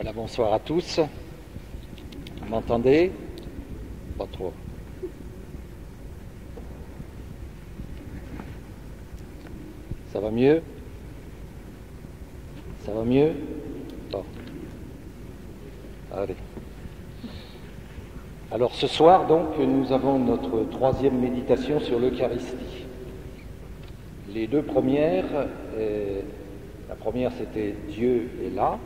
Voilà, bonsoir à tous. Vous m'entendez? Pas trop. Ça va mieux? Ça va mieux? Bon. Allez. Alors ce soir, donc, nous avons notre troisième méditation sur l'Eucharistie. Les deux premières, la première c'était Dieu est là.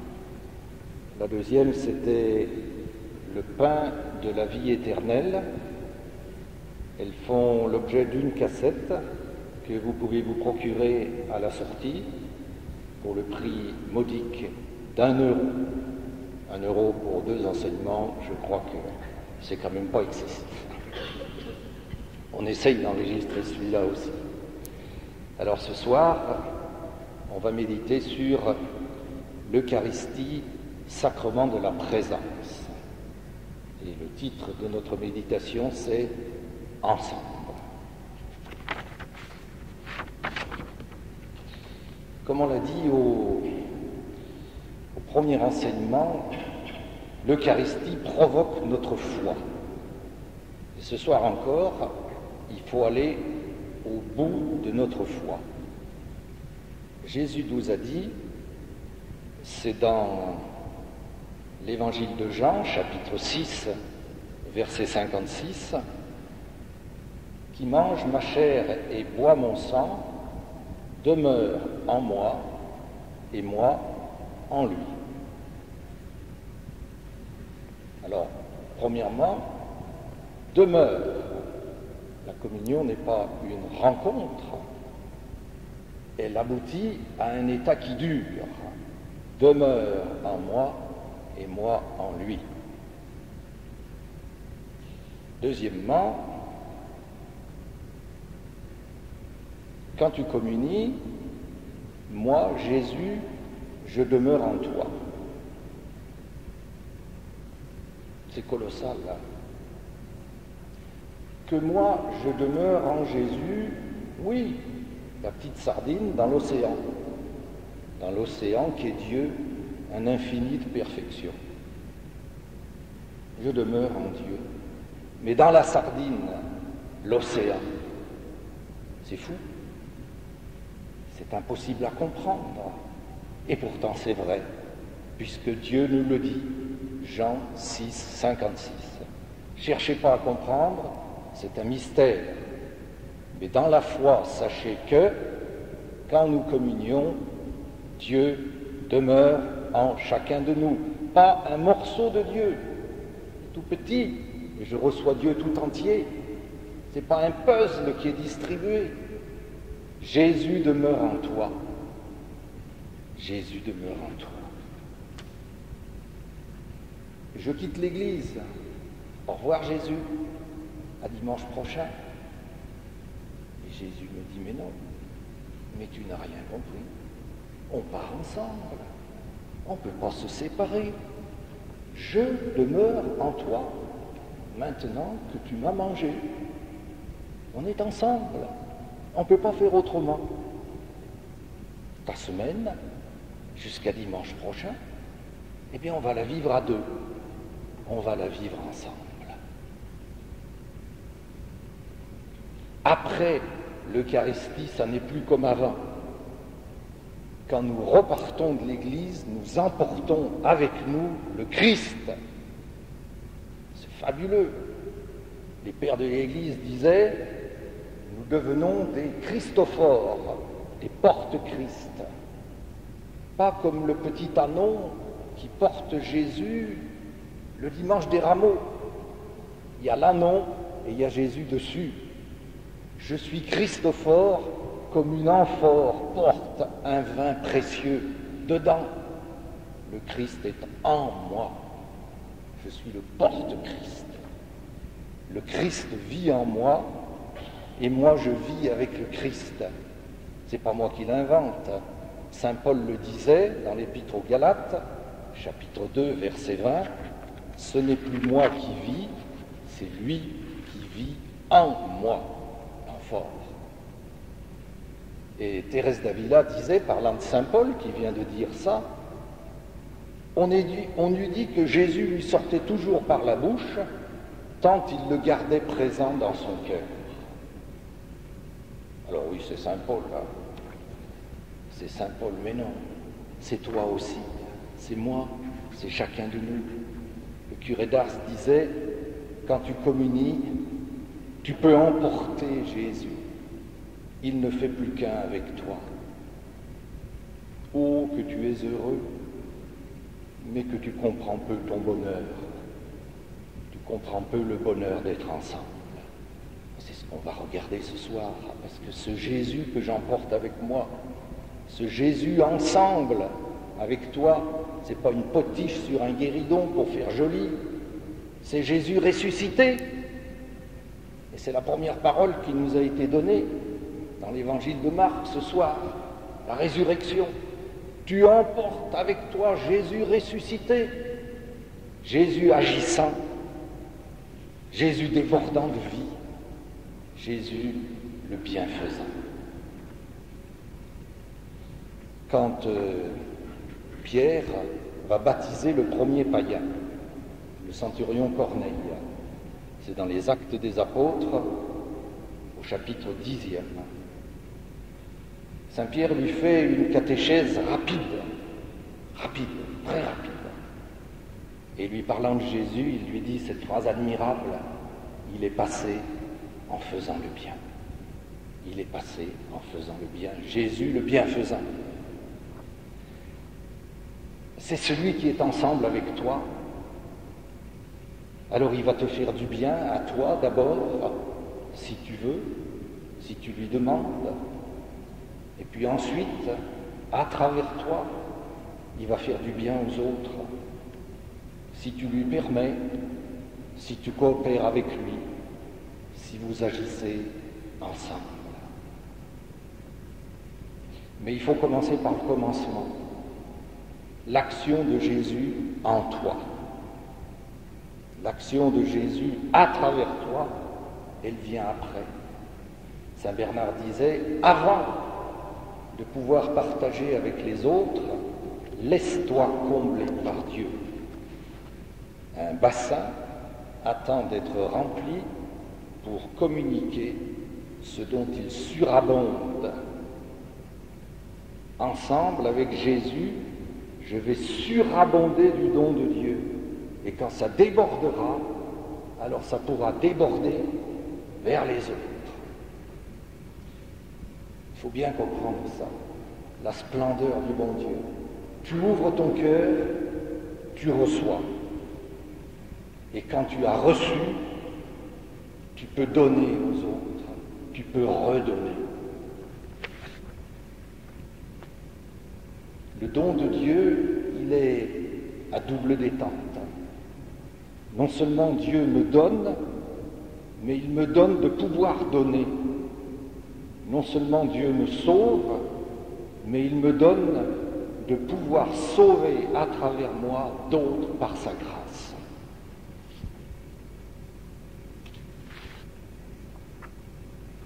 La deuxième, c'était le pain de la vie éternelle. Elles font l'objet d'une cassette que vous pouvez vous procurer à la sortie pour le prix modique d'€1. 1 euro pour 2 enseignements, je crois que c'est quand même pas excessif. On essaye d'enregistrer celui-là aussi. Alors ce soir, on va méditer sur l'Eucharistie, sacrement de la présence. Et le titre de notre méditation, c'est « Ensemble ». Comme on l'a dit au premier enseignement, l'Eucharistie provoque notre foi. Et ce soir encore, il faut aller au bout de notre foi. Jésus nous a dit, c'est dans l'Évangile de Jean, chapitre 6, verset 56, « Qui mange ma chair et boit mon sang demeure en moi et moi en lui. » Alors, premièrement, demeure. La communion n'est pas une rencontre, elle aboutit à un état qui dure. Demeure en moi et moi en lui. Deuxièmement, quand tu communies, moi, Jésus, je demeure en toi. C'est colossal, là. Que moi, je demeure en Jésus, oui, la petite sardine dans l'océan qui est Dieu, un infini de perfection. Je demeure en Dieu. Mais dans la sardine, l'océan, c'est fou. C'est impossible à comprendre. Et pourtant c'est vrai, puisque Dieu nous le dit. Jean 6, 56. Cherchez pas à comprendre, c'est un mystère. Mais dans la foi, sachez que, quand nous communions, Dieu demeure en chacun de nous. Pas un morceau de Dieu, tout petit, mais je reçois Dieu tout entier. C'est pas un puzzle qui est distribué. Jésus demeure en toi. Jésus demeure en toi. Je quitte l'église. Au revoir Jésus. À dimanche prochain. Et Jésus me dit, mais non, mais tu n'as rien compris. On part ensemble. On ne peut pas se séparer. Je demeure en toi. Maintenant que tu m'as mangé. On est ensemble. On ne peut pas faire autrement. Ta semaine, jusqu'à dimanche prochain, eh bien on va la vivre à deux. On va la vivre ensemble. Après l'Eucharistie, ça n'est plus comme avant. Quand nous repartons de l'Église, nous emportons avec nous le Christ. C'est fabuleux. Les pères de l'Église disaient, nous devenons des Christophores, des porte-Christ. Pas comme le petit ânon qui porte Jésus le dimanche des rameaux. Il y a l'ânon et il y a Jésus dessus. Je suis Christophore comme une amphore porte un vin précieux dedans. Le Christ est en moi. Je suis le porte-Christ. Le Christ vit en moi et moi je vis avec le Christ. C'est pas moi qui l'invente. Saint Paul le disait dans l'Épître aux Galates, chapitre 2, verset 20, « Ce n'est plus moi qui vis, c'est lui qui vit en moi. » L'amphore. Et Thérèse d'Avila disait, parlant de Saint Paul, qui vient de dire ça, « On eût dit que Jésus lui sortait toujours par la bouche, tant il le gardait présent dans son cœur. Alors oui, c'est Saint Paul, là. C'est Saint Paul, mais non, c'est toi aussi, c'est moi, c'est chacun de nous. Le curé d'Ars disait, quand tu communies, tu peux emporter Jésus. Il ne fait plus qu'un avec toi. Oh, que tu es heureux, mais que tu comprends peu ton bonheur. Tu comprends peu le bonheur d'être ensemble. C'est ce qu'on va regarder ce soir, parce que ce Jésus que j'emporte avec moi, ce Jésus ensemble avec toi, c'est pas une potiche sur un guéridon pour faire joli, c'est Jésus ressuscité. Et c'est la première parole qui nous a été donnée dans l'évangile de Marc ce soir, la résurrection. Tu emportes avec toi Jésus ressuscité, Jésus agissant, Jésus débordant de vie, Jésus le bienfaisant. Quand Pierre va baptiser le premier païen, le centurion Corneille, c'est dans les Actes des Apôtres, au chapitre 10e. Saint Pierre lui fait une catéchèse rapide, très rapide. Et lui parlant de Jésus, il lui dit cette phrase admirable, il est passé en faisant le bien. Il est passé en faisant le bien. Jésus le bienfaisant. C'est celui qui est ensemble avec toi. Alors il va te faire du bien à toi d'abord, si tu veux, si tu lui demandes. Et puis ensuite, à travers toi, il va faire du bien aux autres. Si tu lui permets, si tu coopères avec lui, si vous agissez ensemble. Mais il faut commencer par le commencement. L'action de Jésus en toi. L'action de Jésus à travers toi, elle vient après. Saint Bernard disait, avant de pouvoir partager avec les autres, laisse-toi combler par Dieu. Un bassin attend d'être rempli pour communiquer ce dont il surabonde. Ensemble, avec Jésus, je vais surabonder du don de Dieu. Et quand ça débordera, alors ça pourra déborder vers les autres. Il faut bien comprendre ça, la splendeur du bon Dieu. Tu ouvres ton cœur, tu reçois. Et quand tu as reçu, tu peux donner aux autres, tu peux redonner. Le don de Dieu, il est à double détente. Non seulement Dieu me donne, mais il me donne de pouvoir donner. Non seulement Dieu me sauve, mais il me donne de pouvoir sauver à travers moi d'autres par sa grâce.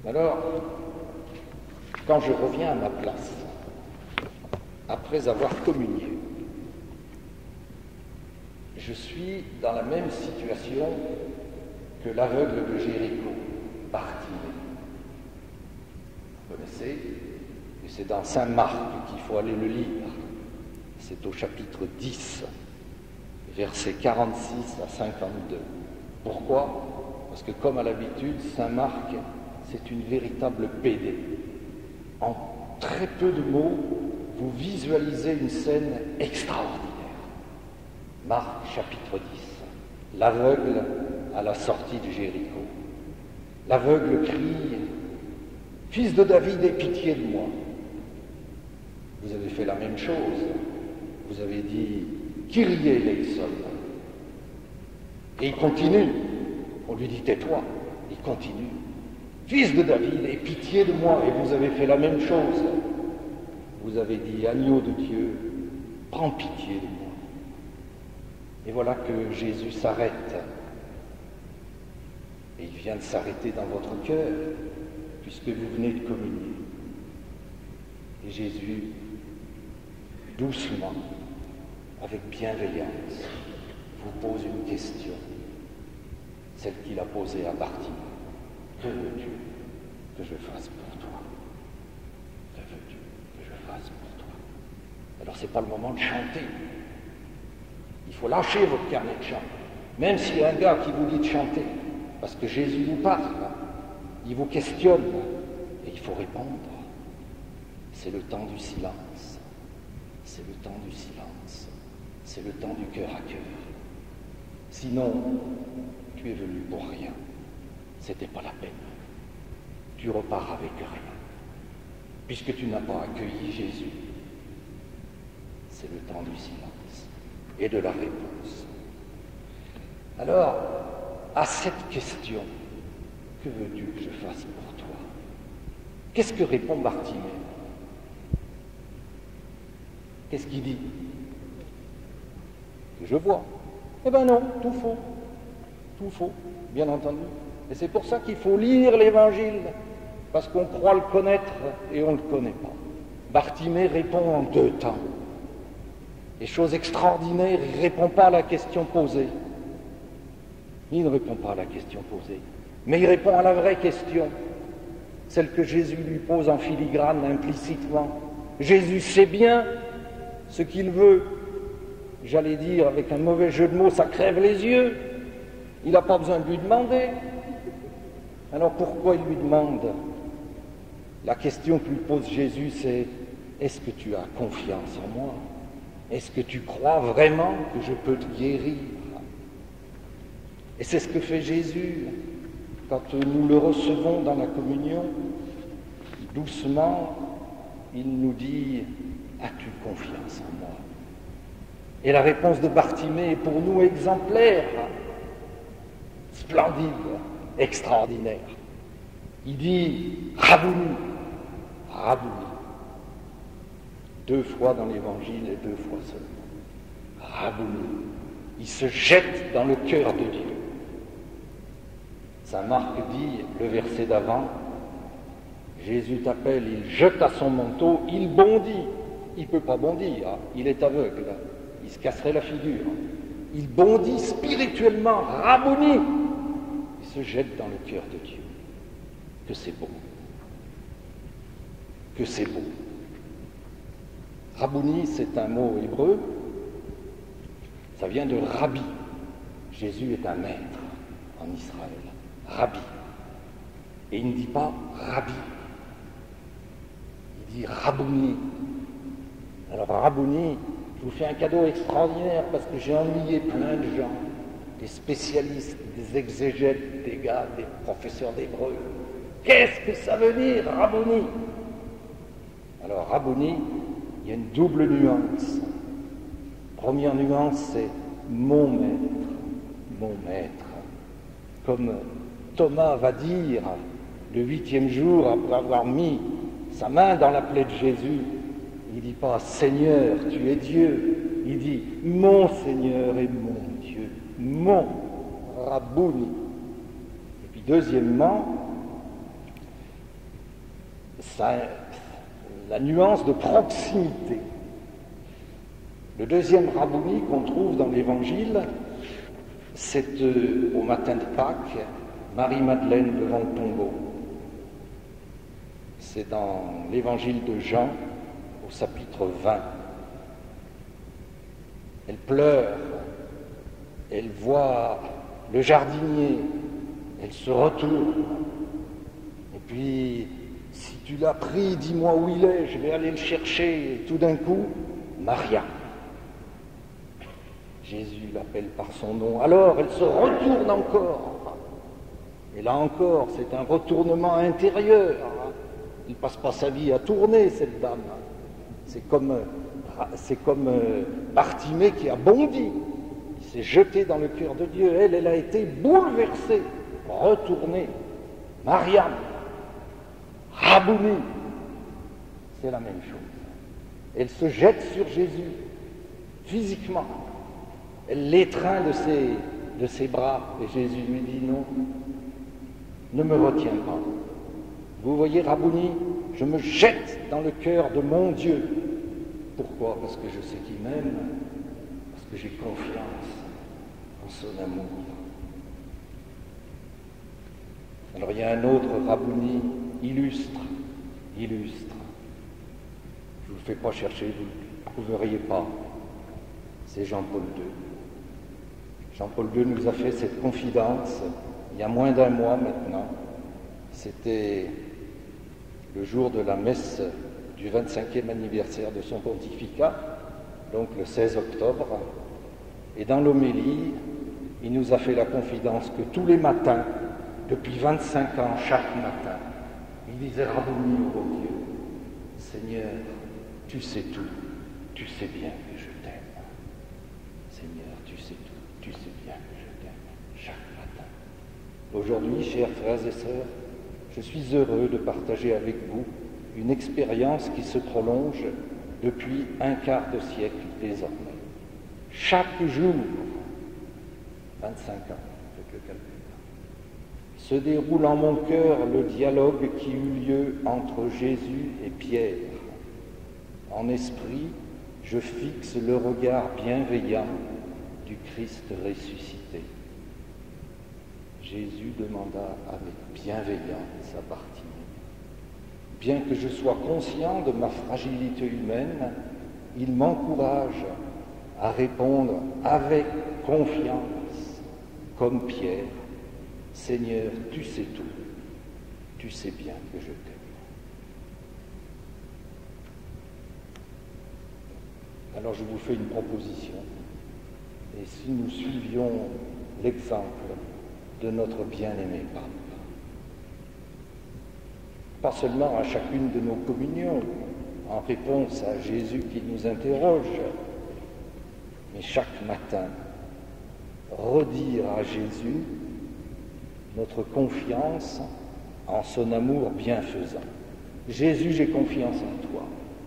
Alors, quand je reviens à ma place, après avoir communié, je suis dans la même situation que l'aveugle de Jéricho, Bartimée. Vous connaissez, et c'est dans Saint Marc qu'il faut aller le lire. C'est au chapitre 10, versets 46 à 52. Pourquoi ? Parce que comme à l'habitude, Saint Marc, c'est une véritable BD. En très peu de mots, vous visualisez une scène extraordinaire. Marc chapitre 10, l'aveugle à la sortie de Jéricho. L'aveugle crie « Fils de David, aie pitié de moi !» Vous avez fait la même chose. Vous avez dit « Kyrie eleison !» Et il continue. On lui dit « Tais-toi !» Il continue. « Fils de David, aie pitié de moi !» Et vous avez fait la même chose. Vous avez dit « Agneau de Dieu, prends pitié de moi !» Et voilà que Jésus s'arrête. Et il vient de s'arrêter dans votre cœur, puisque vous venez de communier. Et Jésus, doucement, avec bienveillance, vous pose une question, celle qu'il a posée à Bartimée. Que veux-tu que je fasse pour toi? Que veux-tu que je fasse pour toi? Alors c'est pas le moment de chanter. Il faut lâcher votre carnet de chant. Même s'il y a un gars qui vous dit de chanter, parce que Jésus vous parle, il vous questionne, et il faut répondre. C'est le temps du silence. C'est le temps du silence. C'est le temps du cœur à cœur. Sinon, tu es venu pour rien. C'était pas la peine. Tu repars avec rien. Puisque tu n'as pas accueilli Jésus. C'est le temps du silence et de la réponse. Alors, à cette question, que veux-tu que je fasse pour toi? Qu'est-ce que répond Bartimée? Qu'est-ce qu'il dit? Que je vois. Eh bien non, tout faux. Tout faux, bien entendu. Et c'est pour ça qu'il faut lire l'Évangile, parce qu'on croit le connaître et on ne le connaît pas. Bartimée répond en 2 temps. Et chose extraordinaire, il ne répond pas à la question posée. Il ne répond pas à la question posée, mais il répond à la vraie question, celle que Jésus lui pose en filigrane, implicitement. Jésus sait bien ce qu'il veut. J'allais dire, avec un mauvais jeu de mots, ça crève les yeux. Il n'a pas besoin de lui demander. Alors pourquoi il lui demande? La question que lui pose Jésus, c'est: est-ce que tu as confiance en moi? Est-ce que tu crois vraiment que je peux te guérir? Et c'est ce que fait Jésus quand nous le recevons dans la communion. Doucement, il nous dit: as-tu confiance en moi? Et la réponse de Bartimée est pour nous exemplaire, splendide, extraordinaire. Il dit: Rabouni, Rabouni. 2 fois dans l'Évangile et 2 fois seulement. Rabouni. Il se jette dans le cœur de Dieu. Saint Marc dit, le verset d'avant, Jésus t'appelle, il jeta son manteau, il bondit. Il ne peut pas bondir, hein. Il est aveugle, il se casserait la figure. Il bondit spirituellement, Rabouni. Il se jette dans le cœur de Dieu. Que c'est beau. Que c'est beau. Rabouni, c'est un mot hébreu. Ça vient de Rabbi. Jésus est un maître en Israël. Rabbi. Et il ne dit pas Rabbi. Il dit Rabouni. Alors Rabouni, je vous fais un cadeau extraordinaire parce que j'ai ennuyé plein de gens, des spécialistes, des exégètes, des gars, des professeurs d'hébreu. Qu'est-ce que ça veut dire, Rabouni? Alors Rabouni, il y a une double nuance. Première nuance, c'est mon maître, mon maître. Comme Thomas va dire le 8e jour, après avoir mis sa main dans la plaie de Jésus, il ne dit pas Seigneur, tu es Dieu. Il dit mon Seigneur et mon Dieu, mon Rabouni. Et puis deuxièmement, la nuance de proximité. Le deuxième Rabouni qu'on trouve dans l'Évangile, c'est au matin de Pâques, Marie-Madeleine devant le tombeau. C'est dans l'Évangile de Jean, au chapitre 20. Elle pleure, elle voit le jardinier, elle se retourne. Et puis, si tu l'as pris, dis-moi où il est, je vais aller le chercher. Et tout d'un coup, Maria. Jésus l'appelle par son nom. Alors, elle se retourne encore. Et là encore, c'est un retournement intérieur. Il ne passe pas sa vie à tourner, cette dame. C'est comme Bartimée qui a bondi. Il s'est jeté dans le cœur de Dieu. Elle a été bouleversée, retournée. Mariam, Rabouni, c'est la même chose. Elle se jette sur Jésus, physiquement. Elle l'étreint de ses bras. Et Jésus lui dit non, ne me retiens pas. Vous voyez, Rabouni, je me jette dans le cœur de mon Dieu. Pourquoi? Parce que je sais qu'il m'aime. que j'ai confiance en son amour. Alors il y a un autre Rabbouni illustre. Je ne vous le fais pas chercher, vous ne le trouveriez pas. C'est Jean-Paul II. Jean-Paul II nous a fait cette confidence il y a moins d'un mois maintenant. C'était le jour de la messe du 25e anniversaire de son pontificat, donc le 16 octobre. Et dans l'homélie, il nous a fait la confidence que tous les matins, depuis 25 ans, chaque matin, il disait « Rabbouni, ô bon Dieu, Seigneur, tu sais tout, tu sais bien que je t'aime. Seigneur, tu sais tout, tu sais bien que je t'aime. » Chaque matin. Aujourd'hui, chers frères et sœurs, je suis heureux de partager avec vous une expérience qui se prolonge depuis un quart de siècle désormais. Chaque jour, 25 ans, faites le calcul, se déroule en mon cœur le dialogue qui eut lieu entre Jésus et Pierre. En esprit, je fixe le regard bienveillant du Christ ressuscité. Jésus demanda avec bienveillance à Bartimée. Bien que je sois conscient de ma fragilité humaine, il m'encourage à répondre avec confiance, comme Pierre, « Seigneur, tu sais tout, tu sais bien que je t'aime. » Alors je vous fais une proposition, et si nous suivions l'exemple de notre bien-aimé pape, pas seulement à chacune de nos communions, en réponse à Jésus qui nous interroge, mais chaque matin, redire à Jésus notre confiance en son amour bienfaisant. Jésus, j'ai confiance en toi.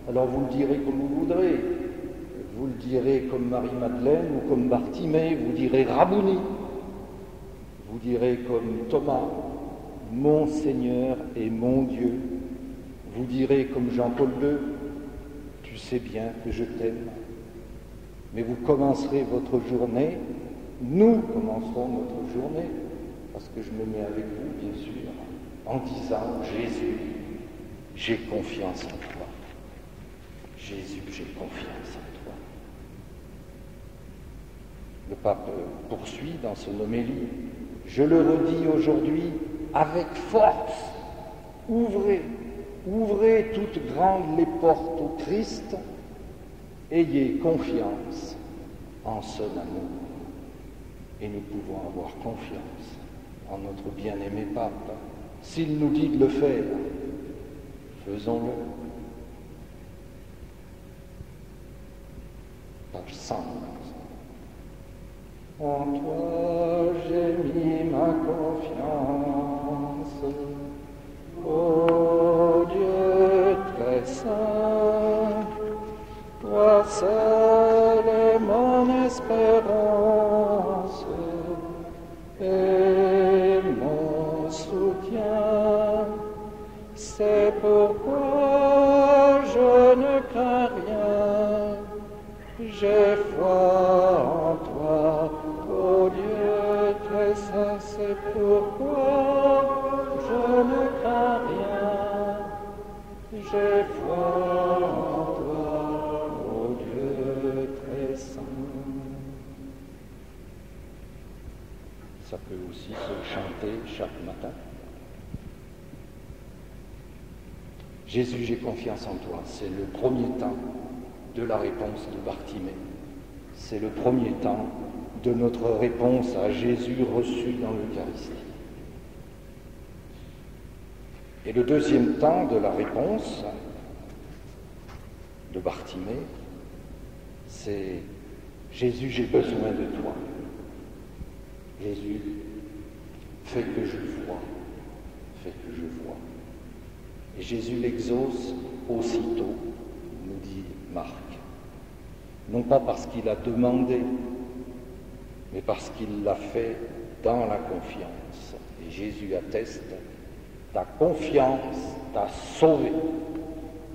Alors vous le direz comme vous voudrez. Vous le direz comme Marie-Madeleine ou comme Bartimée, vous direz Rabbouni. Vous direz comme Thomas, mon Seigneur et mon Dieu. Vous direz comme Jean-Paul II, tu sais bien que je t'aime. Mais vous commencerez votre journée, nous commencerons notre journée, parce que je me mets avec vous, bien sûr, en disant, Jésus, j'ai confiance en toi. Jésus, j'ai confiance en toi. Le pape poursuit dans son homélie, je le redis aujourd'hui avec force, ouvrez toutes grandes les portes au Christ, ayez confiance en son amour. Et nous pouvons avoir confiance en notre bien-aimé pape. S'il nous dit de le faire, faisons-le. Page 100. En toi j'ai mis ma confiance, ô Dieu très saint, toi seul est mon espérance et mon soutien. C'est pourquoi je ne crains rien, j'ai foi en toi, ô Dieu très saint. C'est pourquoi je ne crains rien, j'ai foi en toi, ô Dieu très saint. Ça peut aussi se chanter chaque matin. Jésus, j'ai confiance en toi. C'est le premier temps de la réponse de Bartimée. C'est le premier temps de notre réponse à Jésus reçu dans l'Eucharistie. Et le deuxième temps de la réponse de Bartimée, c'est Jésus, j'ai besoin de toi. Jésus, fais que je vois, fais que je vois. Et Jésus l'exauce aussitôt, nous dit Marc. Non pas parce qu'il a demandé, mais parce qu'il l'a fait dans la confiance. Et Jésus atteste, ta confiance t'a sauvé.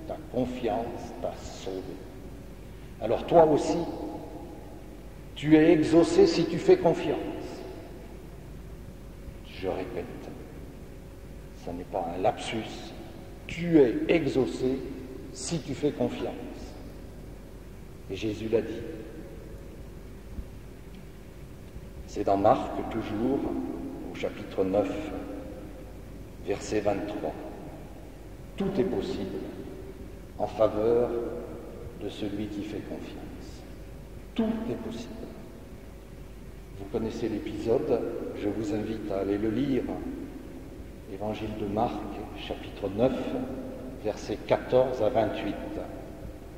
Ta confiance t'a sauvé. Alors toi aussi, Tu es exaucé si tu fais confiance. Je répète, ce n'est pas un lapsus. Tu es exaucé si tu fais confiance. Et Jésus l'a dit. C'est dans Marc, toujours, au chapitre 9, verset 23. Tout est possible en faveur de celui qui fait confiance. Tout est possible. Vous connaissez l'épisode, je vous invite à aller le lire. Évangile de Marc, chapitre 9, versets 14 à 28.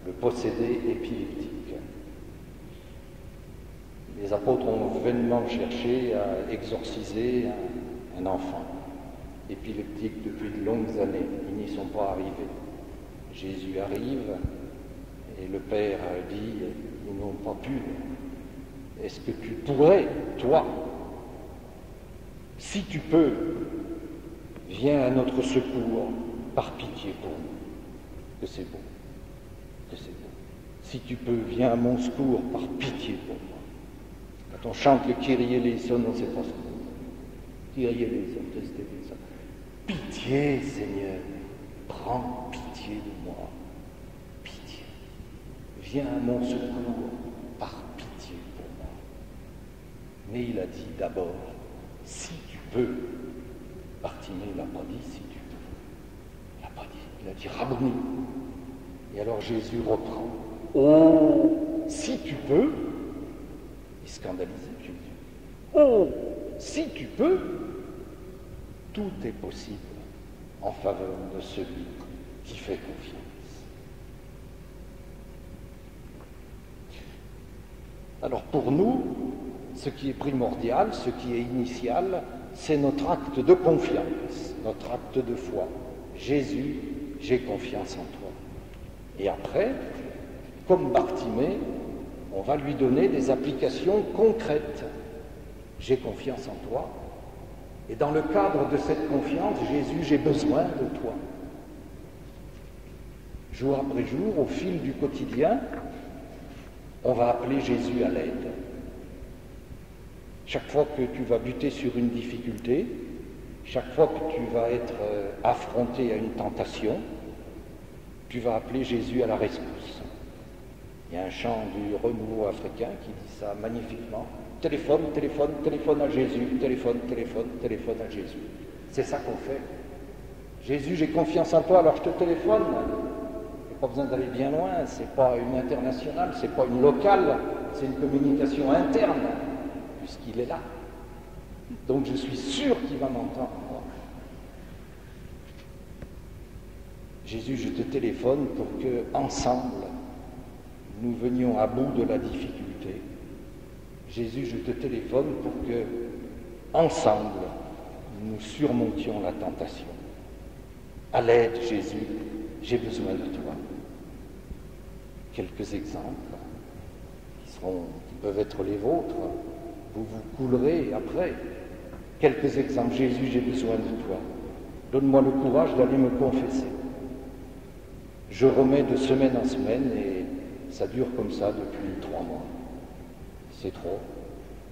Le possédé épileptique. Les apôtres ont vainement cherché à exorciser un enfant épileptique depuis de longues années. Ils n'y sont pas arrivés. Jésus arrive et le Père dit, ils n'ont pas pu. Est-ce que tu pourrais, toi, si tu peux, viens à notre secours, par pitié pour nous. Que c'est beau, que c'est beau. Si tu peux, viens à mon secours, par pitié pour moi. Quand on chante le Kyrie eleison, on ne sait pas ce qu'on dit. Kyrie eleison, pitié, Seigneur, prends pitié de moi. Pitié. Viens à mon secours, par pitié pour moi. Mais il a dit d'abord, si tu peux. Bartimée ne l'a pas dit, si tu peux. Il l'a pas dit. Il a dit Rabboni. Et alors Jésus reprend. Oh, si tu peux. Il scandalisait Jésus. Oh, si tu peux. Tout est possible en faveur de celui qui fait confiance. Alors pour nous, ce qui est primordial, ce qui est initial, c'est notre acte de confiance, notre acte de foi. Jésus, j'ai confiance en toi. Et après, comme Bartimée, on va lui donner des applications concrètes. J'ai confiance en toi. Et dans le cadre de cette confiance, Jésus, j'ai besoin de toi. Jour après jour, au fil du quotidien, on va appeler Jésus à l'aide. Chaque fois que tu vas buter sur une difficulté, chaque fois que tu vas être affronté à une tentation, tu vas appeler Jésus à la rescousse. Il y a un chant du renouveau africain qui dit ça magnifiquement. Téléphone, téléphone, téléphone à Jésus, téléphone, téléphone, téléphone à Jésus. C'est ça qu'on fait. Jésus, j'ai confiance en toi, alors je te téléphone. Il n'y a pas besoin d'aller bien loin, c'est pas une internationale, c'est pas une locale, c'est une communication interne, puisqu'il est là. Donc je suis sûr qu'il va m'entendre. Jésus, je te téléphone pour que, ensemble, nous venions à bout de la difficulté. Jésus, je te téléphone pour que, ensemble, nous surmontions la tentation. À l'aide, Jésus, j'ai besoin de toi. Quelques exemples qui peuvent être les vôtres. Vous vous coulerez après. Quelques exemples. Jésus, j'ai besoin de toi. Donne-moi le courage d'aller me confesser. Je remets de semaine en semaine et ça dure comme ça depuis 3 mois. C'est trop.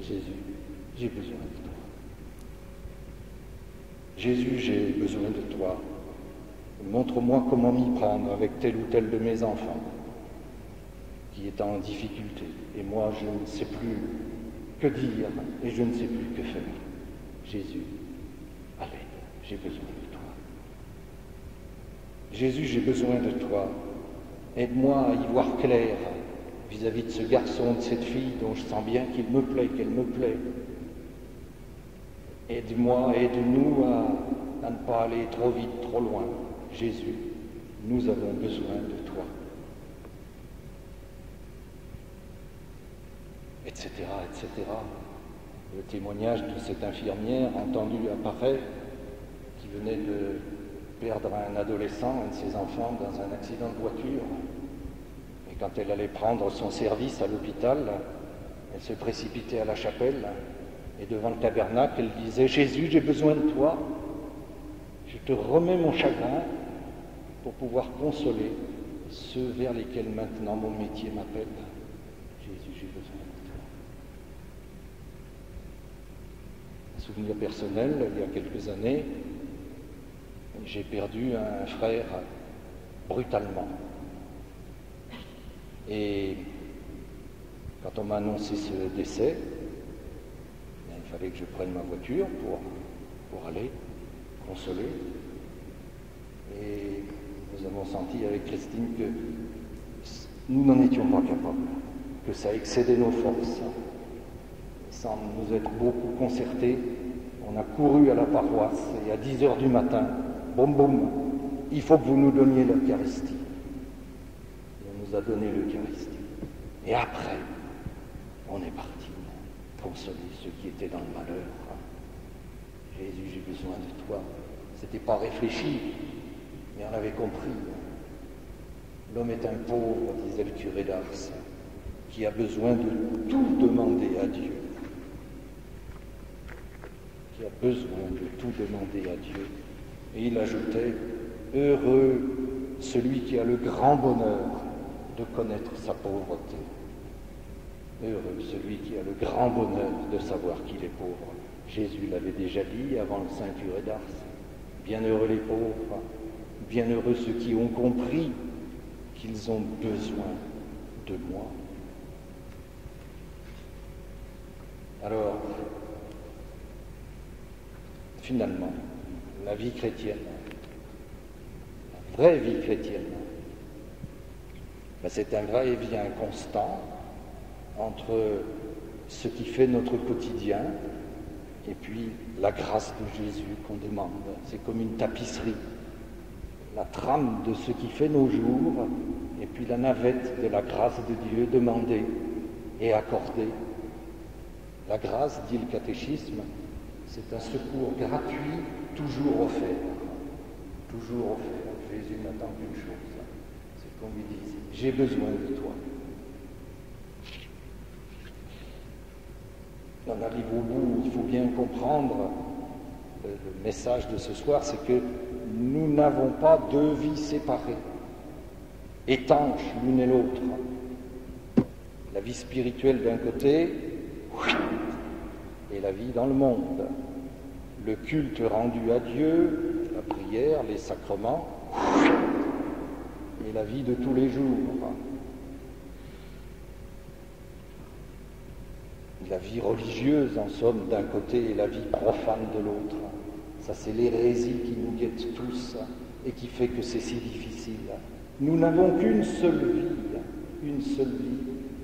Jésus, j'ai besoin de toi. Jésus, j'ai besoin de toi. Montre-moi comment m'y prendre avec tel ou tel de mes enfants qui est en difficulté. Et moi, je ne sais plus que dire et je ne sais plus que faire. Jésus, à l'aide, j'ai besoin de toi. Jésus, j'ai besoin de toi. Aide-moi à y voir clair vis-à-vis de ce garçon, de cette fille dont je sens bien qu'il me plaît, qu'elle me plaît. Aide-moi, aide-nous à ne pas aller trop vite, trop loin. Jésus, nous avons besoin de toi. Etc., etc. Le témoignage de cette infirmière entendue apparaît, qui venait de perdre un adolescent, un de ses enfants, dans un accident de voiture. Et quand elle allait prendre son service à l'hôpital, elle se précipitait à la chapelle, et devant le tabernacle, elle disait « Jésus, j'ai besoin de toi. Je te remets mon chagrin pour pouvoir consoler ceux vers lesquels maintenant mon métier m'appelle. Jésus, j'ai besoin de toi. » souvenir personnel, il y a quelques années, j'ai perdu un frère brutalement. Et quand on m'a annoncé ce décès, il fallait que je prenne ma voiture pour aller consoler. Et nous avons senti avec Christine que nous n'en étions pas capables, que ça excédait nos forces. Sans nous être beaucoup concertés, on a couru à la paroisse et à 10h du matin, boum boum, il faut que vous nous donniez l'Eucharistie. Et on nous a donné l'Eucharistie. Et après, on est parti consoler ceux qui étaient dans le malheur. Jésus, j'ai besoin de toi. C'était pas réfléchi, mais on avait compris. L'homme est un pauvre, disait le curé d'Ars, qui a besoin de tout demander à Dieu. Qui a besoin de tout demander à Dieu. Et il ajoutait, heureux celui qui a le grand bonheur de connaître sa pauvreté. Heureux celui qui a le grand bonheur de savoir qu'il est pauvre. Jésus l'avait déjà dit avant le saint curé d'Ars. Bienheureux les pauvres, bienheureux ceux qui ont compris qu'ils ont besoin de moi. Alors, finalement, la vie chrétienne, la vraie vie chrétienne, c'est un va-et-vient constant entre ce qui fait notre quotidien et puis la grâce de Jésus qu'on demande. C'est comme une tapisserie, la trame de ce qui fait nos jours et puis la navette de la grâce de Dieu demandée et accordée. La grâce, dit le catéchisme, c'est un secours gratuit, toujours offert. Toujours offert. Jésus n'attend qu'une chose, c'est qu'on lui dise « J'ai besoin de toi ». On arrive au bout, il faut bien comprendre, le message de ce soir, c'est que nous n'avons pas deux vies séparées, étanches l'une et l'autre. La vie spirituelle d'un côté et la vie dans le monde. Le culte rendu à Dieu, la prière, les sacrements et la vie de tous les jours. La vie religieuse, en somme, d'un côté et la vie profane de l'autre. Ça, c'est l'hérésie qui nous guette tous et qui fait que c'est si difficile. Nous n'avons qu'une seule vie,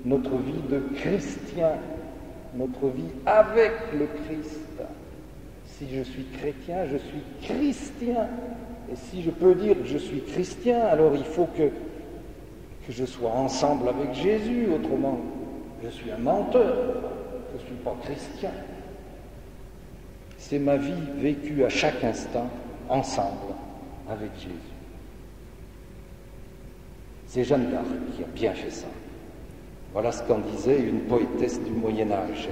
notre vie de chrétien, notre vie avec le Christ. Si je suis chrétien, je suis christien. Et si je peux dire que je suis chrétien, alors il faut que je sois ensemble avec Jésus, autrement je suis un menteur, je ne suis pas chrétien. C'est ma vie vécue à chaque instant, ensemble, avec Jésus. C'est Jeanne d'Arc qui a bien fait ça. Voilà ce qu'en disait une poétesse du Moyen-Âge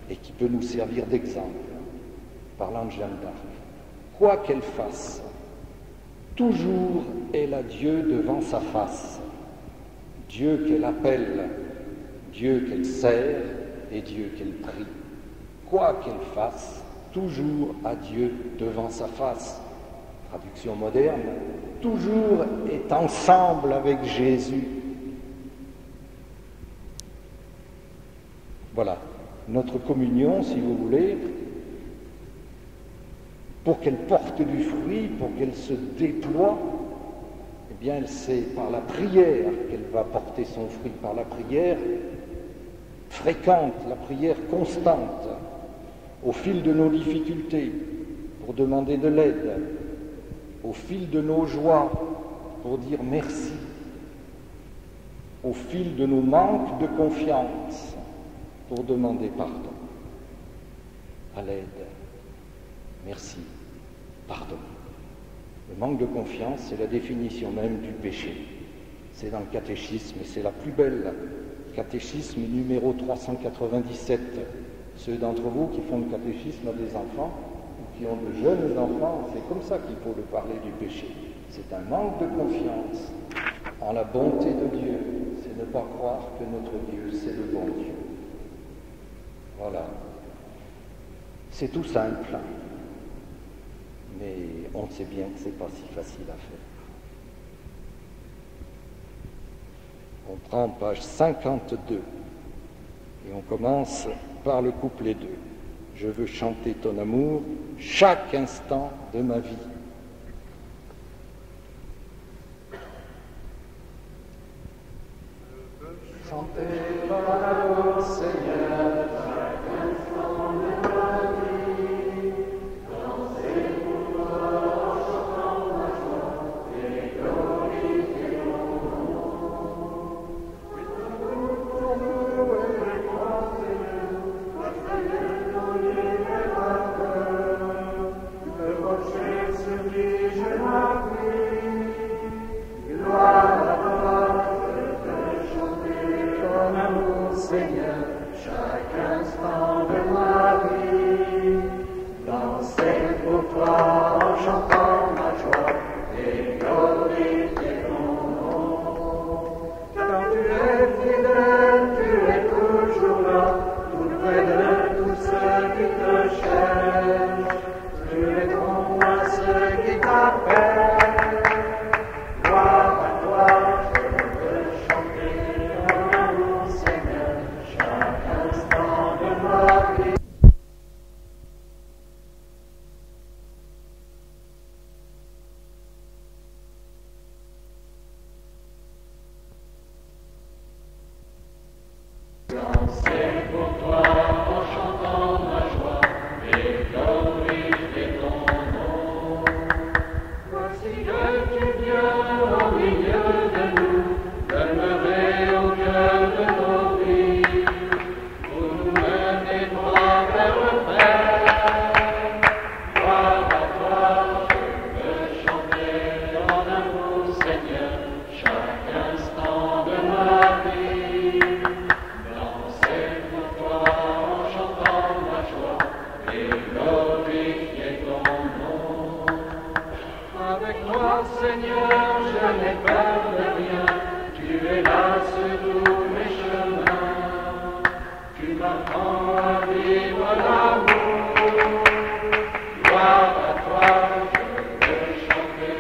et qui peut nous servir d'exemple, parlant de Jeanne d'Arc. Quoi qu'elle fasse, toujours elle a Dieu devant sa face. Dieu qu'elle appelle, Dieu qu'elle sert et Dieu qu'elle prie. Quoi qu'elle fasse, toujours a Dieu devant sa face. Traduction moderne, toujours est ensemble avec Jésus. Voilà, notre communion, si vous voulez, pour qu'elle porte du fruit, pour qu'elle se déploie, eh bien, c'est par la prière qu'elle va porter son fruit, par la prière fréquente, la prière constante, au fil de nos difficultés, pour demander de l'aide, au fil de nos joies, pour dire merci, au fil de nos manques de confiance, pour demander pardon. À l'aide, merci, pardon. Le manque de confiance, c'est la définition même du péché. C'est dans le catéchisme, et c'est la plus belle. Catéchisme numéro 397. Ceux d'entre vous qui font le catéchisme à des enfants, ou qui ont de jeunes enfants, c'est comme ça qu'il faut le parler du péché. C'est un manque de confiance en la bonté de Dieu. C'est ne pas croire que notre Dieu, c'est le bon Dieu. Voilà. C'est tout simple, mais on sait bien que c'est pas si facile à faire. On prend page 52 et on commence par le couplet 2. Je veux chanter ton amour chaque instant de ma vie. Chanter ton amour, Seigneur, chaque instant de ma vie. Danser pour toi en chantant ma joie et glorifier ton nom. Pour nous et toi, Seigneur, la Seigneur, ton libérateur, le rocher sur qui je m'appuie. Gloire à toi. Ton amour, Seigneur, chaque instant de ma vie. Danser pour toi en chantant ma joie et glorifier ton nom. Car tu es fidèle, tu es toujours là, tout près de tous ceux qui te cherchent. Tu réponds à ceux qui t'appellent. Gloire à toi, je veux chanter. Danser pour toi en chantant ma joie et glorifier ton nom. Voici que tu viens au milieu de nous, demeurer au cœur de nos vies, pour nous mener droit vers le Père. Gloire à toi, je veux chanter ton amour, Seigneur, chaque instant de ma vie. Avec toi, Seigneur, je n'ai peur de rien. Tu es là sur tous mes chemins. Tu m'apprends à vivre l'amour. Gloire à toi, je veux chanter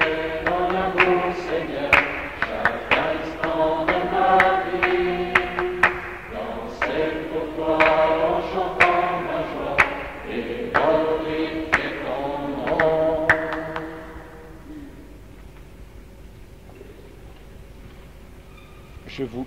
ton amour, Seigneur, chaque instant de ma vie. Danser pour toi en chantant ma joie et glorifier ton nom. Je vous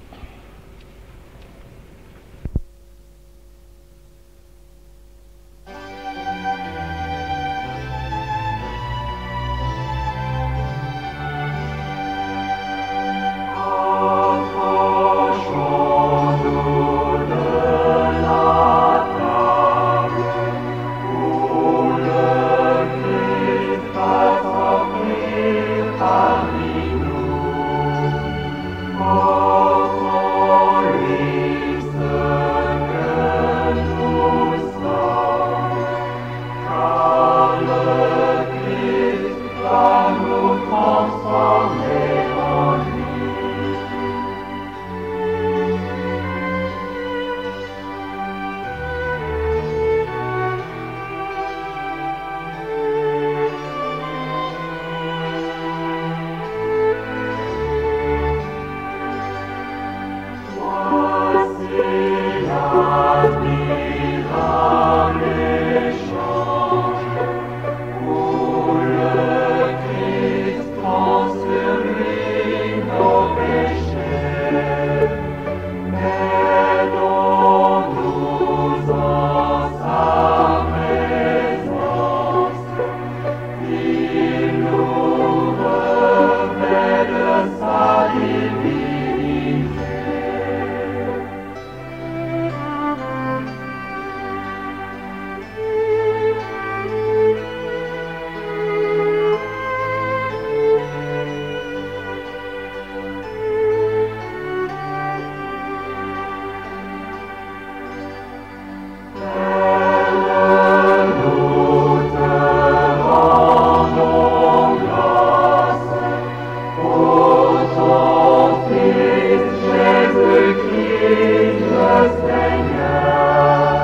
Jésus-Christ le Seigneur,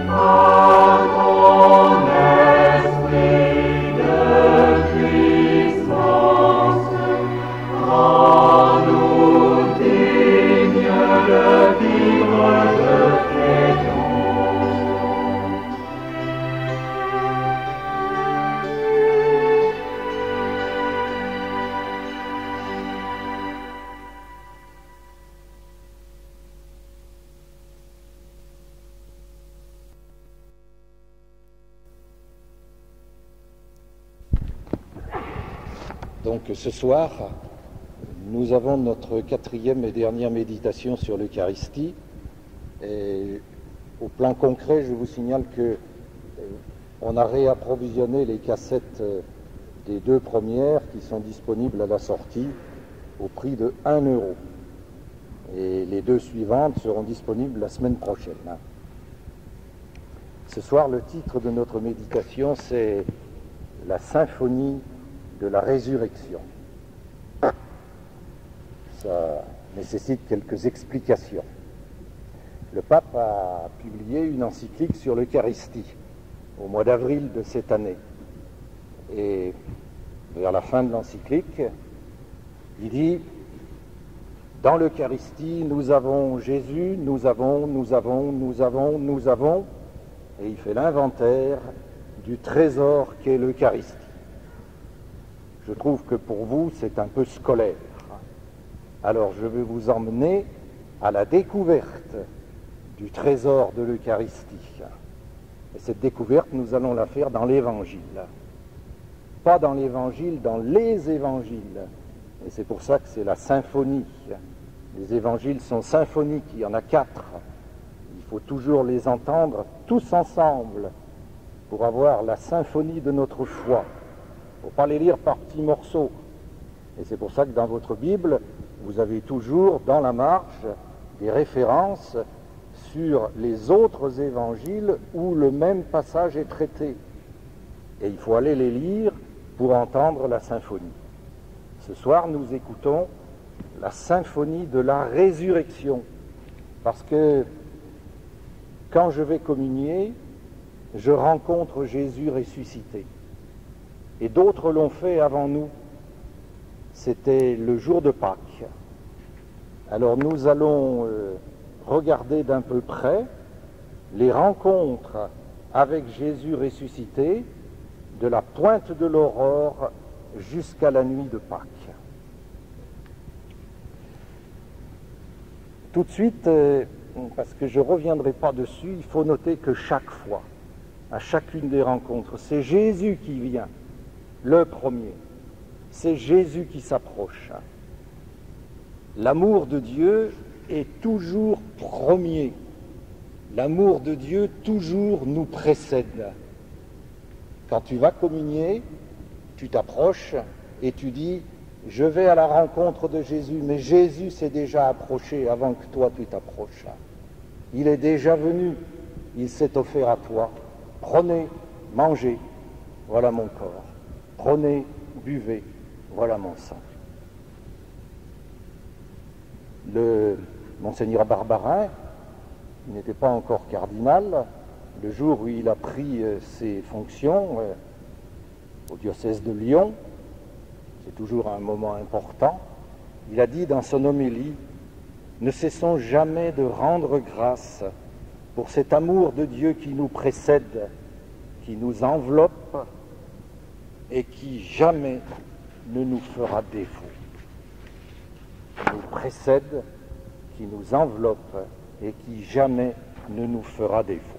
pardonne. Donc ce soir, nous avons notre quatrième et dernière méditation sur l'Eucharistie. Et au plan concret, je vous signale que on a réapprovisionné les cassettes des deux premières qui sont disponibles à la sortie au prix de 1 €. Et les deux suivantes seront disponibles la semaine prochaine. Ce soir, le titre de notre méditation, c'est « La symphonie de la résurrection ». Ça nécessite quelques explications. Le pape a publié une encyclique sur l'Eucharistie au mois d'avril de cette année. Et vers la fin de l'encyclique, il dit « Dans l'Eucharistie, nous avons Jésus, nous avons, et il fait l'inventaire du trésor qu'est l'Eucharistie. Je trouve que pour vous, c'est un peu scolaire. Alors je vais vous emmener à la découverte du trésor de l'Eucharistie. Et cette découverte, nous allons la faire dans l'Évangile. Pas dans l'Évangile, dans les Évangiles. Et c'est pour ça que c'est la symphonie. Les Évangiles sont symphoniques, il y en a 4. Il faut toujours les entendre tous ensemble pour avoir la symphonie de notre foi. Il ne faut pas les lire par petits morceaux. Et c'est pour ça que dans votre Bible, vous avez toujours dans la marge des références sur les autres évangiles où le même passage est traité. Et il faut aller les lire pour entendre la symphonie. Ce soir, nous écoutons la symphonie de la résurrection. Parce que quand je vais communier, je rencontre Jésus ressuscité. Et d'autres l'ont fait avant nous. C'était le jour de Pâques. Alors nous allons regarder d'un peu près les rencontres avec Jésus ressuscité de la pointe de l'aurore jusqu'à la nuit de Pâques. Tout de suite, parce que je ne reviendrai pas dessus, il faut noter que chaque fois, à chacune des rencontres, c'est Jésus qui vient, le premier. C'est Jésus qui s'approche. L'amour de Dieu est toujours premier. L'amour de Dieu toujours nous précède. Quand tu vas communier, tu t'approches et tu dis « Je vais à la rencontre de Jésus », mais Jésus s'est déjà approché avant que toi tu t'approches. Il est déjà venu, il s'est offert à toi. Prenez, mangez, voilà mon corps. Prenez, buvez, voilà mon sang. Le Monseigneur Barbarin, il n'était pas encore cardinal, le jour où il a pris ses fonctions au diocèse de Lyon, c'est toujours un moment important, il a dit dans son homélie « Ne cessons jamais de rendre grâce pour cet amour de Dieu qui nous précède, qui nous enveloppe et qui jamais ne nous fera défaut. » Qui nous précède, qui nous enveloppe et qui jamais ne nous fera défaut.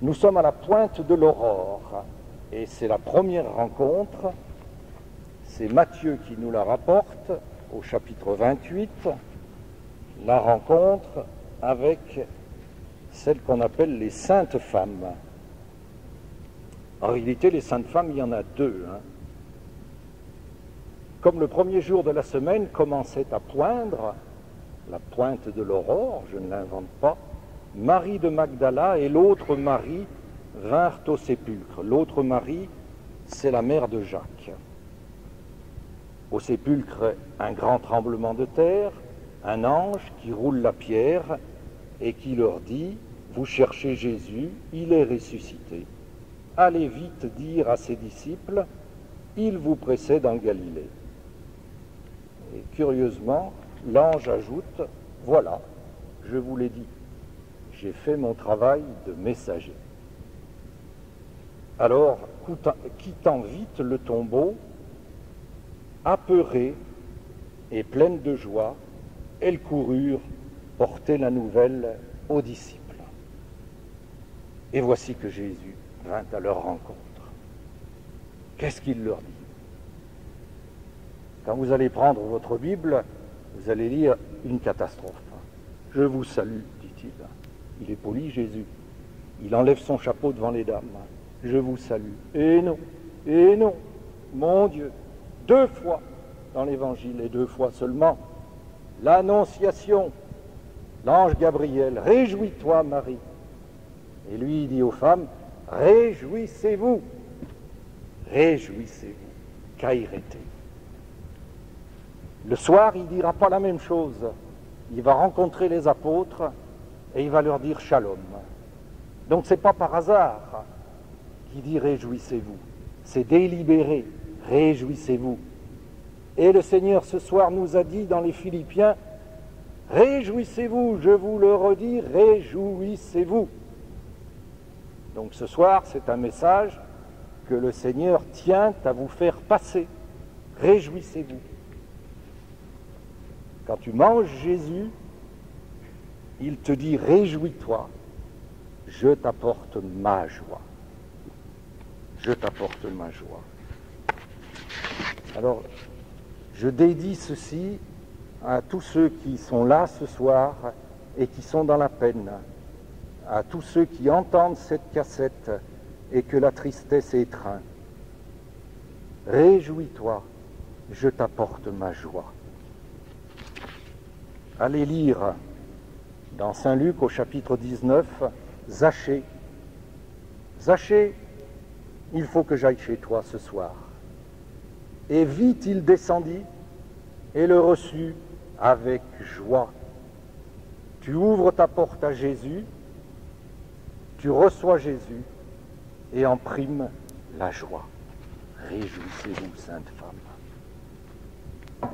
Nous sommes à la pointe de l'aurore et c'est la première rencontre. C'est Matthieu qui nous la rapporte au chapitre 28, la rencontre avec celle qu'on appelle les saintes femmes. En réalité, les saintes femmes, il y en a deux. Comme le premier jour de la semaine commençait à poindre, la pointe de l'aurore, je ne l'invente pas, Marie de Magdala et l'autre Marie vinrent au sépulcre. L'autre Marie, c'est la mère de Jacques. Au sépulcre, un grand tremblement de terre, un ange qui roule la pierre et qui leur dit « Vous cherchez Jésus, il est ressuscité. Allez vite dire à ses disciples, il vous précède en Galilée. » Et curieusement, l'ange ajoute « Voilà, je vous l'ai dit, j'ai fait mon travail de messager. » Alors, quittant vite le tombeau, apeurées et pleines de joie, elles coururent porter la nouvelle aux disciples. Et voici que Jésus vint à leur rencontre. Qu'est-ce qu'il leur dit? Quand vous allez prendre votre Bible, vous allez lire une catastrophe. Je vous salue, dit-il. Il est poli, Jésus. Il enlève son chapeau devant les dames. Je vous salue. Et non, mon Dieu, 2 fois dans l'Évangile, et 2 fois seulement, l'Annonciation, l'ange Gabriel, réjouis-toi, Marie. Et lui, il dit aux femmes, réjouissez-vous, réjouissez-vous, caïrété. Le soir, il ne dira pas la même chose. Il va rencontrer les apôtres et il va leur dire shalom. Donc ce n'est pas par hasard qu'il dit réjouissez-vous. C'est délibéré, réjouissez-vous. Et le Seigneur ce soir nous a dit dans les Philippiens, réjouissez-vous, je vous le redis, réjouissez-vous. Donc ce soir, c'est un message que le Seigneur tient à vous faire passer. Réjouissez-vous. Quand tu manges Jésus, il te dit réjouis-toi, je t'apporte ma joie. Je t'apporte ma joie. Alors, je dédie ceci à tous ceux qui sont là ce soir et qui sont dans la peine, à tous ceux qui entendent cette cassette et que la tristesse étreint. Réjouis-toi, je t'apporte ma joie. Allez lire dans Saint Luc au chapitre 19, Zachée. Zachée, il faut que j'aille chez toi ce soir. Et vite il descendit et le reçut avec joie. Tu ouvres ta porte à Jésus, tu reçois Jésus et en prime la joie. Réjouissez-vous, sainte femme.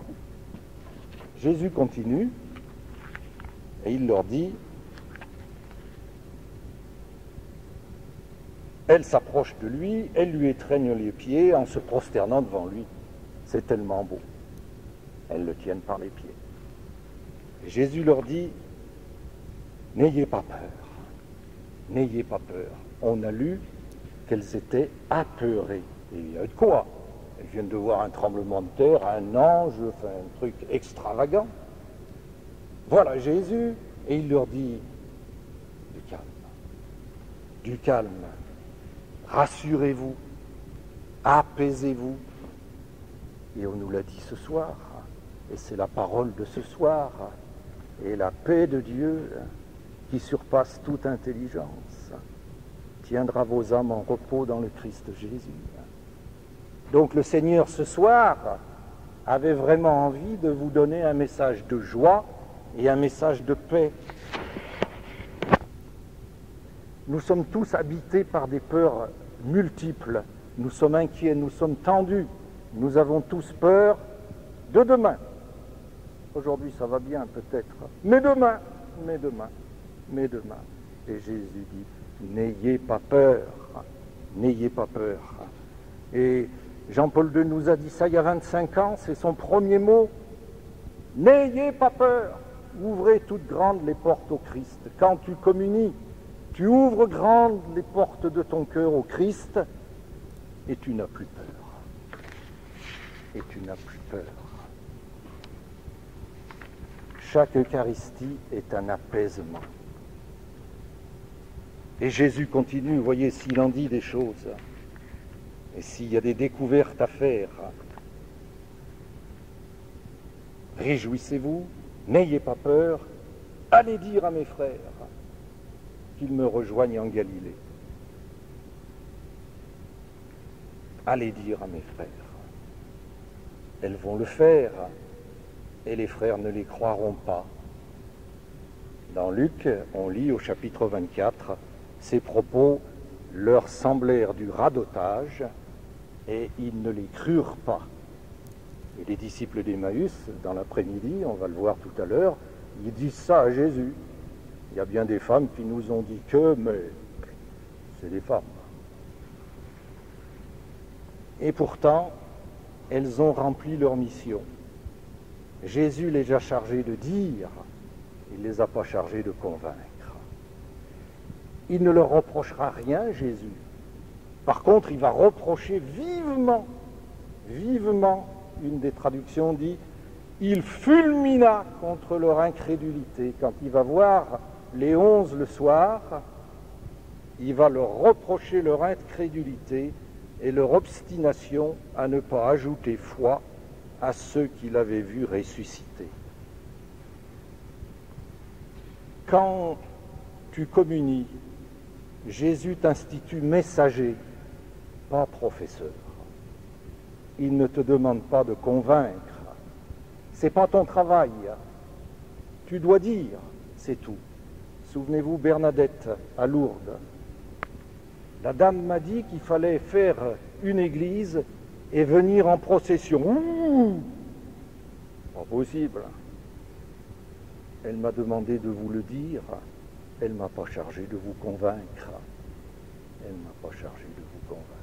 Jésus continue et il leur dit, elle s'approche de lui, elle lui étreigne les pieds en se prosternant devant lui. C'est tellement beau. Elles le tiennent par les pieds. Et Jésus leur dit, n'ayez pas peur, n'ayez pas peur. On a lu qu'elles étaient apeurées. Et il y a de quoi? Elles viennent de voir un tremblement de terre, un ange, enfin un truc extravagant. Voilà Jésus, et il leur dit, du calme, rassurez-vous, apaisez-vous. Et on nous l'a dit ce soir, et c'est la parole de ce soir, et la paix de Dieu qui surpasse toute intelligence tiendra vos âmes en repos dans le Christ Jésus. Donc le Seigneur ce soir avait vraiment envie de vous donner un message de joie et un message de paix. Nous sommes tous habités par des peurs multiples. Nous sommes inquiets, nous sommes tendus. Nous avons tous peur de demain. Aujourd'hui, ça va bien peut-être. Mais demain. Et Jésus dit, n'ayez pas peur. N'ayez pas peur. Et Jean-Paul II nous a dit ça il y a 25 ans, c'est son premier mot. N'ayez pas peur. Ouvrez toutes grandes les portes au Christ. Quand tu communies, tu ouvres grandes les portes de ton cœur au Christ et tu n'as plus peur. Et tu n'as plus peur. Chaque Eucharistie est un apaisement. Et Jésus continue, vous voyez, s'il en dit des choses, et s'il y a des découvertes à faire, réjouissez-vous, n'ayez pas peur, allez dire à mes frères qu'ils me rejoignent en Galilée. Allez dire à mes frères. Elles vont le faire, et les frères ne les croiront pas. Dans Luc, on lit au chapitre 24, ces propos leur semblèrent du radotage, et ils ne les crurent pas. Et les disciples d'Emmaüs, dans l'après-midi, on va le voir tout à l'heure, ils disent ça à Jésus. Il y a bien des femmes qui nous ont dit que, mais c'est des femmes. Et pourtant, elles ont rempli leur mission. Jésus les a chargées de dire, il ne les a pas chargées de convaincre. Il ne leur reprochera rien, Jésus, Par contre, il va reprocher vivement, une des traductions dit, il fulmina contre leur incrédulité. Quand il va voir les 11 le soir, il va leur reprocher leur incrédulité et leur obstination à ne pas ajouter foi à ceux qu'il avait vus ressusciter. Quand tu communies, Jésus t'institue messager, pas professeur. Il ne te demande pas de convaincre. C'est pas ton travail. Tu dois dire, c'est tout. Souvenez-vous Bernadette à Lourdes. La dame m'a dit qu'il fallait faire une église et venir en procession. Ouh, pas possible. Elle m'a demandé de vous le dire. Elle ne m'a pas chargé de vous convaincre. Elle ne m'a pas chargé de vous convaincre.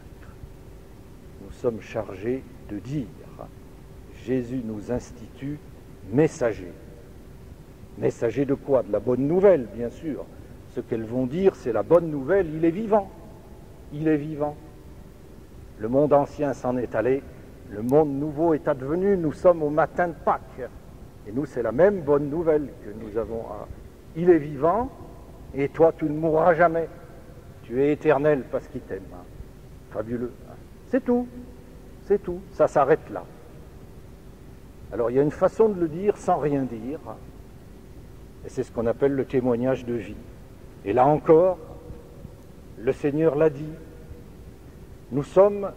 Nous sommes chargés de dire. Jésus nous institue messagers. Messagers de quoi? De la bonne nouvelle, bien sûr. Ce qu'elles vont dire, c'est la bonne nouvelle. Il est vivant. Il est vivant. Le monde ancien s'en est allé. Le monde nouveau est advenu. Nous sommes au matin de Pâques. Et nous, c'est la même bonne nouvelle que nous avons. Il est vivant. Et toi, tu ne mourras jamais. Tu es éternel parce qu'il t'aime. Fabuleux. C'est tout. C'est tout. Ça s'arrête là. Alors, il y a une façon de le dire sans rien dire. Et c'est ce qu'on appelle le témoignage de vie. Et là encore, le Seigneur l'a dit. Nous sommes,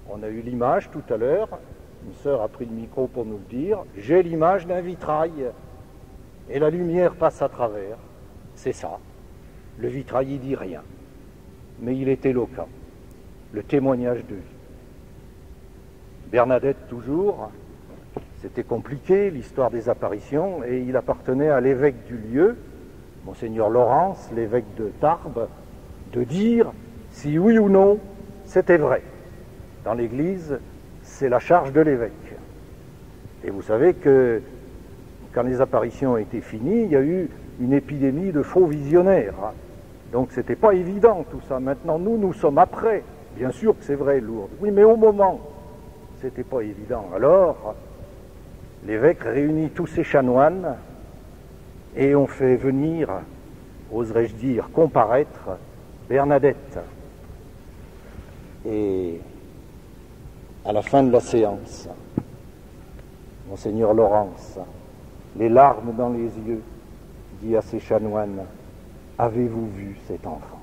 on a eu l'image tout à l'heure, une sœur a pris le micro pour nous le dire, j'ai l'image d'un vitrail et la lumière passe à travers. C'est ça. Le vitrail, il dit rien. Mais il est éloquent. Le témoignage de vie. Bernadette, toujours, c'était compliqué, l'histoire des apparitions, et il appartenait à l'évêque du lieu, Monseigneur Laurence, l'évêque de Tarbes, de dire si oui ou non c'était vrai. Dans l'Église, c'est la charge de l'évêque. Et vous savez que quand les apparitions ont été finies, il y a eu une épidémie de faux visionnaires. Donc c'était pas évident tout ça. Maintenant, nous sommes après. Bien sûr que c'est vrai, Lourdes. Oui, mais au moment, c'était pas évident. Alors, l'évêque réunit tous ses chanoines et on fait venir, oserais-je dire, comparaître Bernadette. Et à la fin de la séance, Monseigneur Laurence, les larmes dans les yeux, dit à ses chanoines, « Avez-vous vu cet enfant ?»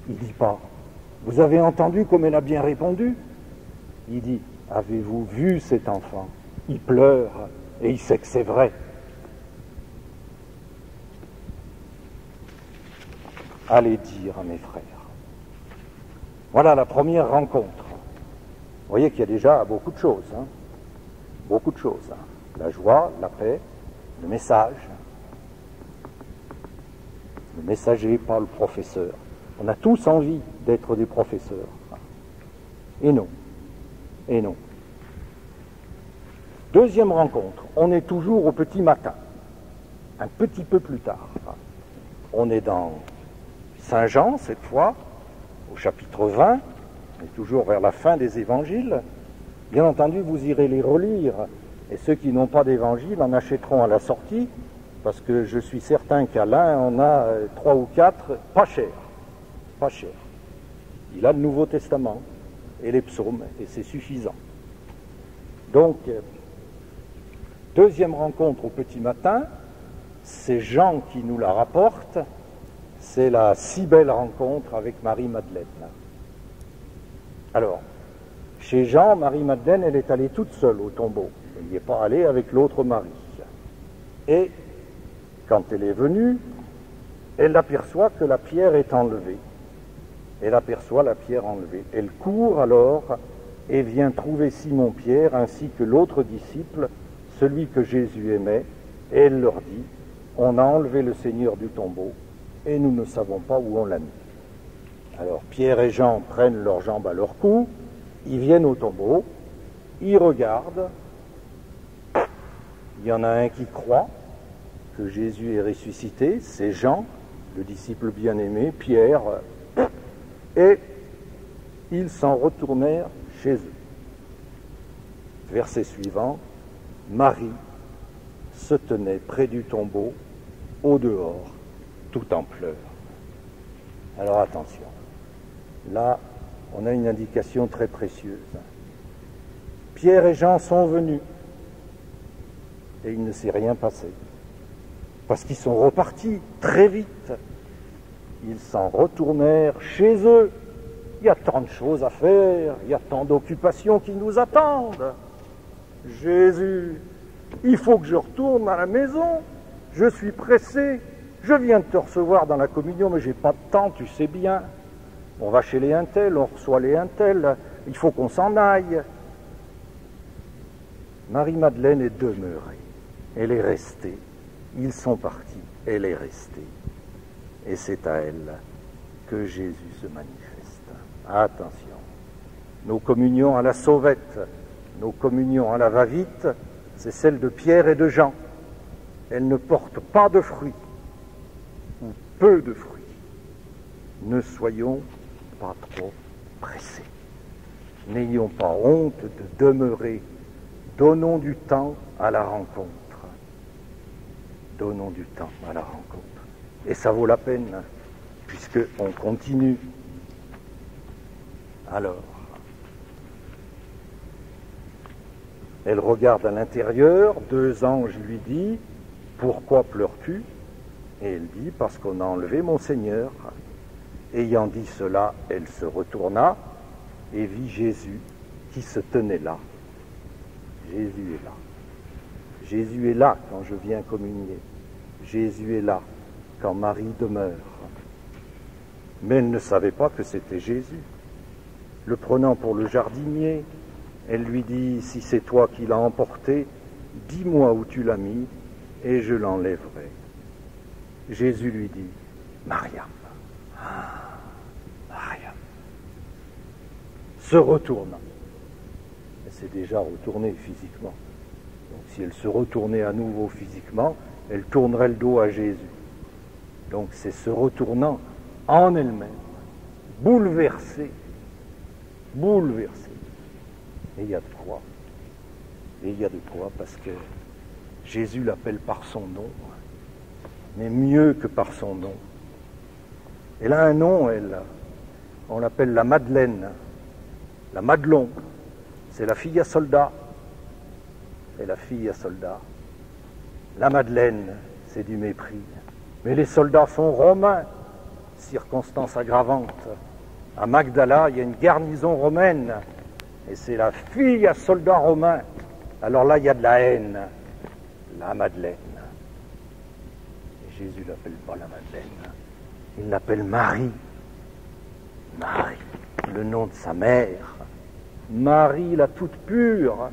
Il dit pas, « Vous avez entendu comme elle a bien répondu ?» Il dit, « Avez-vous vu cet enfant ?» Il pleure et il sait que c'est vrai. Allez dire à mes frères. Voilà la première rencontre. Vous voyez qu'il y a déjà beaucoup de choses. Beaucoup de choses. La joie, la paix, le message. Le messager, pas le professeur. On a tous envie d'être des professeurs. Et non. Et non. Deuxième rencontre, on est toujours au petit matin, un petit peu plus tard. On est dans Saint Jean, cette fois, au chapitre 20, on est toujours vers la fin des évangiles. Bien entendu, vous irez les relire, et ceux qui n'ont pas d'évangile en achèteront à la sortie, parce que je suis certain qu'à l'un, on a 3 ou 4, pas cher, pas cher. Il a le Nouveau Testament et les psaumes, et c'est suffisant. Donc, deuxième rencontre au petit matin, c'est Jean qui nous la rapporte, c'est la si belle rencontre avec Marie-Madeleine. Alors, chez Jean, Marie-Madeleine, elle est allée toute seule au tombeau, elle n'y est pas allée avec l'autre Marie. Et quand elle est venue, elle aperçoit que la pierre est enlevée. Elle aperçoit la pierre enlevée. Elle court alors et vient trouver Simon-Pierre ainsi que l'autre disciple, celui que Jésus aimait, et elle leur dit, on a enlevé le Seigneur du tombeau et nous ne savons pas où on l'a mis. Alors Pierre et Jean prennent leurs jambes à leur cou, ils viennent au tombeau, ils regardent, il y en a un qui croit que Jésus est ressuscité, c'est Jean, le disciple bien-aimé, Pierre, et Ils s'en retournèrent chez eux. Verset suivant, Marie se tenait près du tombeau, au dehors, tout en pleurs. Alors attention, là, on a une indication très précieuse. Pierre et Jean sont venus, et il ne s'est rien passé, parce qu'ils sont repartis très vite. Ils s'en retournèrent chez eux. Il y a tant de choses à faire, il y a tant d'occupations qui nous attendent. Jésus, il faut que je retourne à la maison, je suis pressé, je viens de te recevoir dans la communion, mais j'ai pas de temps, tu sais bien. On va chez les untels, on reçoit les untels, il faut qu'on s'en aille. Marie-Madeleine est demeurée, elle est restée, ils sont partis, elle est restée. Et c'est à elle que Jésus se manifeste. Attention, nos communions à la sauvette, nos communions à la va-vite, c'est celle de Pierre et de Jean. Elles ne portent pas de fruits, ou peu de fruits. Ne soyons pas trop pressés. N'ayons pas honte de demeurer. Donnons du temps à la rencontre. Donnons du temps à la rencontre. Et ça vaut la peine, puisqu'on continue. Alors, elle regarde à l'intérieur, 2 anges lui disent « Pourquoi pleures-tu » Et elle dit « Parce qu'on a enlevé mon Seigneur. » Ayant dit cela, elle se retourna et vit Jésus qui se tenait là. Jésus est là. Jésus est là quand je viens communier. Jésus est là quand Marie demeure. Mais elle ne savait pas que c'était Jésus. Le prenant pour le jardinier, elle lui dit, si c'est toi qui l'as emporté, dis-moi où tu l'as mis et je l'enlèverai. Jésus lui dit, Mariam. Ah, Mariam. Se retournant. Elle s'est déjà retournée physiquement. Donc si elle se retournait à nouveau physiquement, elle tournerait le dos à Jésus. Donc c'est se retournant en elle-même, bouleversée. Et il y a de quoi. Et il y a de quoi parce que Jésus l'appelle par son nom, mais mieux que par son nom. Elle a un nom, elle. On l'appelle la Madeleine, la Madelon. C'est la fille à soldat. C'est la fille à soldat. La Madeleine, c'est du mépris. Mais les soldats sont romains, circonstance aggravante. À Magdala, il y a une garnison romaine, et c'est la fille à soldat romain. Alors là, il y a de la haine. La Madeleine. Et Jésus l'appelle pas la Madeleine. Il l'appelle Marie. Marie, le nom de sa mère. Marie la toute pure,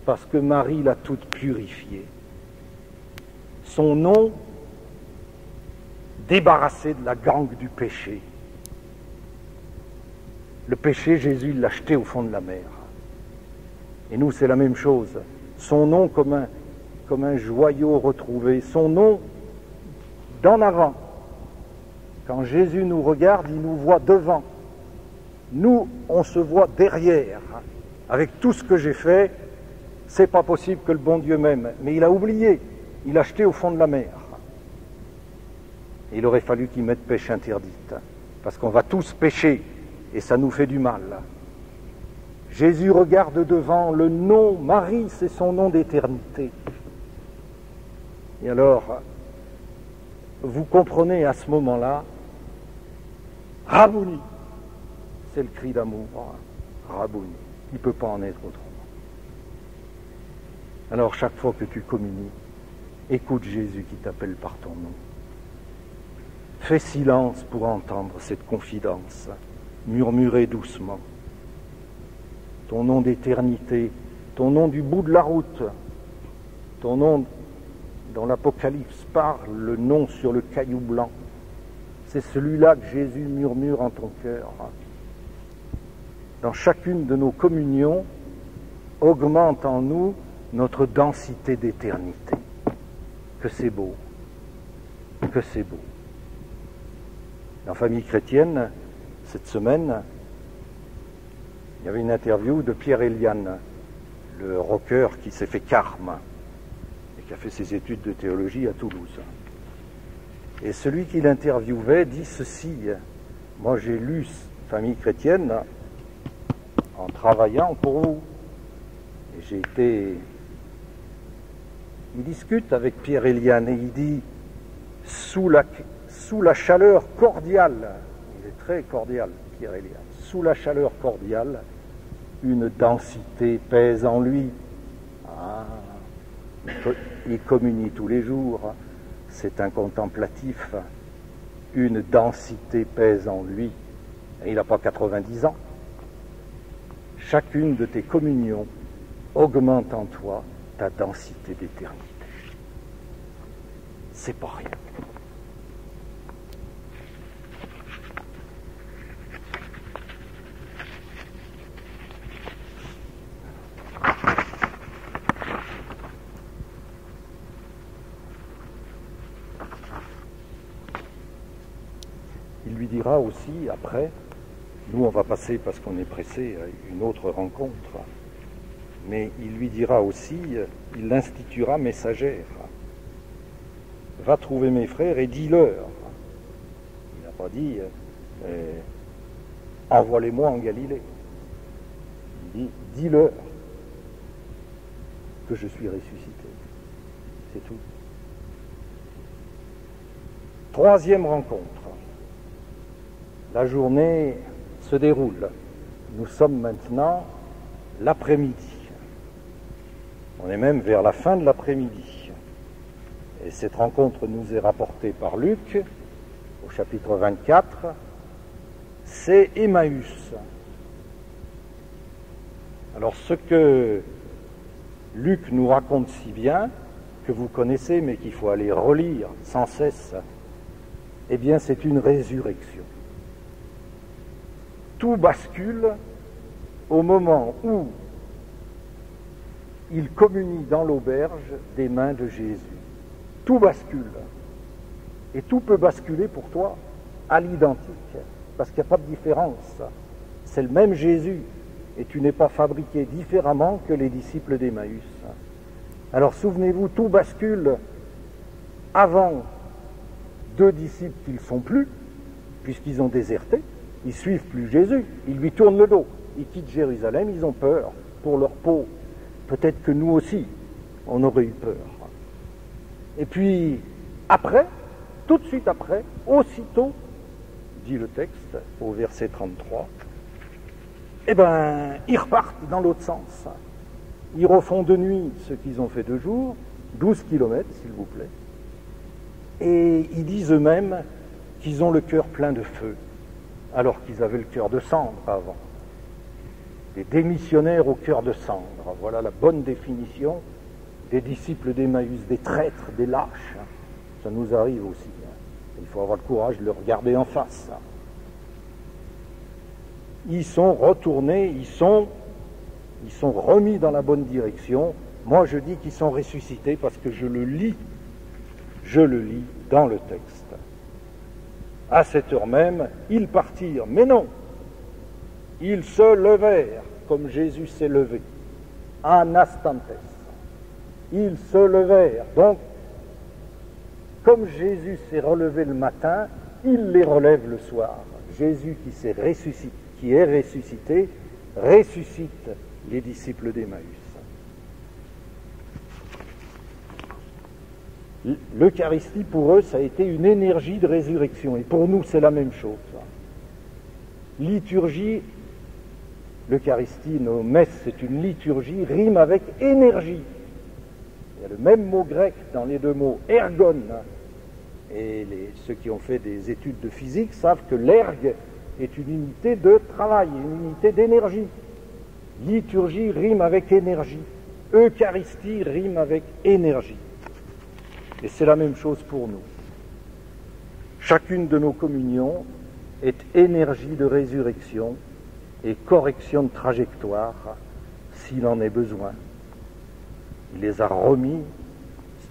parce que Marie l'a toute purifiée. Son nom, débarrassé de la gangue du péché. Le péché, Jésus l'a jeté au fond de la mer. Et nous, c'est la même chose. Son nom comme un joyau retrouvé. Son nom d'en avant. Quand Jésus nous regarde, il nous voit devant. Nous, on se voit derrière. Avec tout ce que j'ai fait, c'est pas possible que le bon Dieu m'aime. Mais il a oublié. Il a jeté au fond de la mer. Il aurait fallu qu'il mette pêche interdite. Parce qu'on va tous pécher. Et ça nous fait du mal. Jésus regarde devant, le nom, Marie, c'est son nom d'éternité. Et alors, vous comprenez à ce moment-là, Rabouni, c'est le cri d'amour, Rabouni, il ne peut pas en être autrement. Alors chaque fois que tu communies, écoute Jésus qui t'appelle par ton nom. Fais silence pour entendre cette confidence. Murmurer doucement. Ton nom d'éternité, ton nom du bout de la route, ton nom dont l'Apocalypse parle, le nom sur le caillou blanc. C'est celui-là que Jésus murmure en ton cœur. Dans chacune de nos communions, augmente en nous notre densité d'éternité. Que c'est beau, que c'est beau. Dans la famille chrétienne, cette semaine, il y avait une interview de Pierre Eliane, le rocker qui s'est fait carme et qui a fait ses études de théologie à Toulouse. Et celui qui l'interviewait dit ceci: moi j'ai lu Famille chrétienne en travaillant pour vous. Et j'ai été... Il discute avec Pierre Eliane et il dit, sous la chaleur cordiale, il est très cordial Pierre Eliane, sous la chaleur cordiale, une densité pèse en lui. Ah, il communie tous les jours, c'est un contemplatif. Une densité pèse en lui. Et il n'a pas 90 ans. Chacune de tes communions augmente en toi ta densité d'éternité. C'est pas rien. Il lui dira aussi, après, nous on va passer, parce qu'on est pressé, à une autre rencontre, mais il lui dira aussi, il l'instituera messagère. Va trouver mes frères et dis-leur. Il n'a pas dit, envoie-les-moi en Galilée. Il dit, dis-leur que je suis ressuscité. C'est tout. Troisième rencontre. La journée se déroule. Nous sommes maintenant l'après-midi. On est même vers la fin de l'après-midi. Et cette rencontre nous est rapportée par Luc, au chapitre 24. C'est Emmaüs. Alors ce que Luc nous raconte si bien, que vous connaissez, mais qu'il faut aller relire sans cesse, eh bien c'est une résurrection. Tout bascule au moment où il communie dans l'auberge des mains de Jésus. Tout bascule. Et tout peut basculer pour toi à l'identique, parce qu'il n'y a pas de différence. C'est le même Jésus, et tu n'es pas fabriqué différemment que les disciples d'Emmaüs. Alors souvenez-vous, tout bascule avant deux disciples qui ne le sont plus, puisqu'ils ont déserté. Ils ne suivent plus Jésus, ils lui tournent le dos. Ils quittent Jérusalem, ils ont peur pour leur peau. Peut-être que nous aussi, on aurait eu peur. Et puis, après, tout de suite après, aussitôt, dit le texte, au verset 33, eh bien, ils repartent dans l'autre sens. Ils refont de nuit ce qu'ils ont fait de jour, 12 kilomètres, s'il vous plaît. Et ils disent eux-mêmes qu'ils ont le cœur plein de feu, alors qu'ils avaient le cœur de cendre avant. Des démissionnaires au cœur de cendre. Voilà la bonne définition des disciples d'Emmaüs, des traîtres, des lâches. Ça nous arrive aussi. Il faut avoir le courage de le regarder en face. Ils sont retournés, ils sont remis dans la bonne direction. Moi je dis qu'ils sont ressuscités parce que je le lis dans le texte. À cette heure même, ils partirent, mais non, ils se levèrent comme Jésus s'est levé, anastantes. Ils se levèrent, donc, comme Jésus s'est relevé le matin, il les relève le soir. Jésus qui est ressuscité, ressuscite les disciples d'Emmaüs. L'Eucharistie, pour eux, ça a été une énergie de résurrection. Et pour nous, c'est la même chose. Liturgie, l'Eucharistie, nos messes, c'est une liturgie, rime avec énergie. Il y a le même mot grec dans les deux mots, ergon. Et ceux qui ont fait des études de physique savent que l'ergue est une unité de travail, une unité d'énergie. Liturgie rime avec énergie. Eucharistie rime avec énergie. Et c'est la même chose pour nous. Chacune de nos communions est énergie de résurrection et correction de trajectoire s'il en est besoin. Il les a remis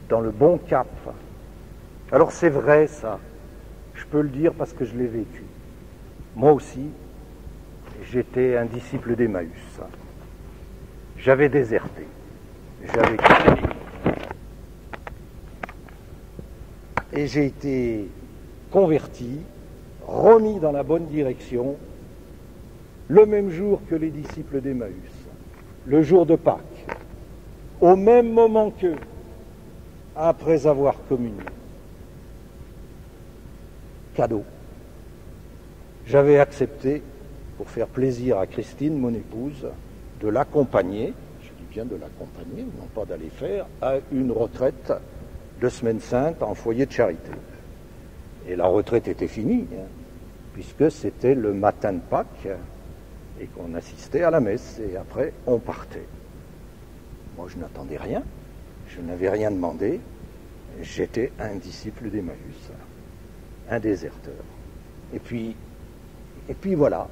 dans le bon cap. Alors c'est vrai ça, je peux le dire parce que je l'ai vécu. Moi aussi, j'étais un disciple d'Emmaüs. J'avais déserté. J'avais quitté l'Église. Et j'ai été converti, remis dans la bonne direction, le même jour que les disciples d'Emmaüs, le jour de Pâques, au même moment qu'eux, après avoir communié. Cadeau. J'avais accepté, pour faire plaisir à Christine, mon épouse, de l'accompagner, je dis bien de l'accompagner, non pas d'aller faire, à une retraite de Semaine Sainte en foyer de charité. Et la retraite était finie, puisque c'était le matin de Pâques, et qu'on assistait à la messe, et après on partait. Moi je n'attendais rien, je n'avais rien demandé, j'étais un disciple d'Emmaüs, un déserteur. Et puis voilà,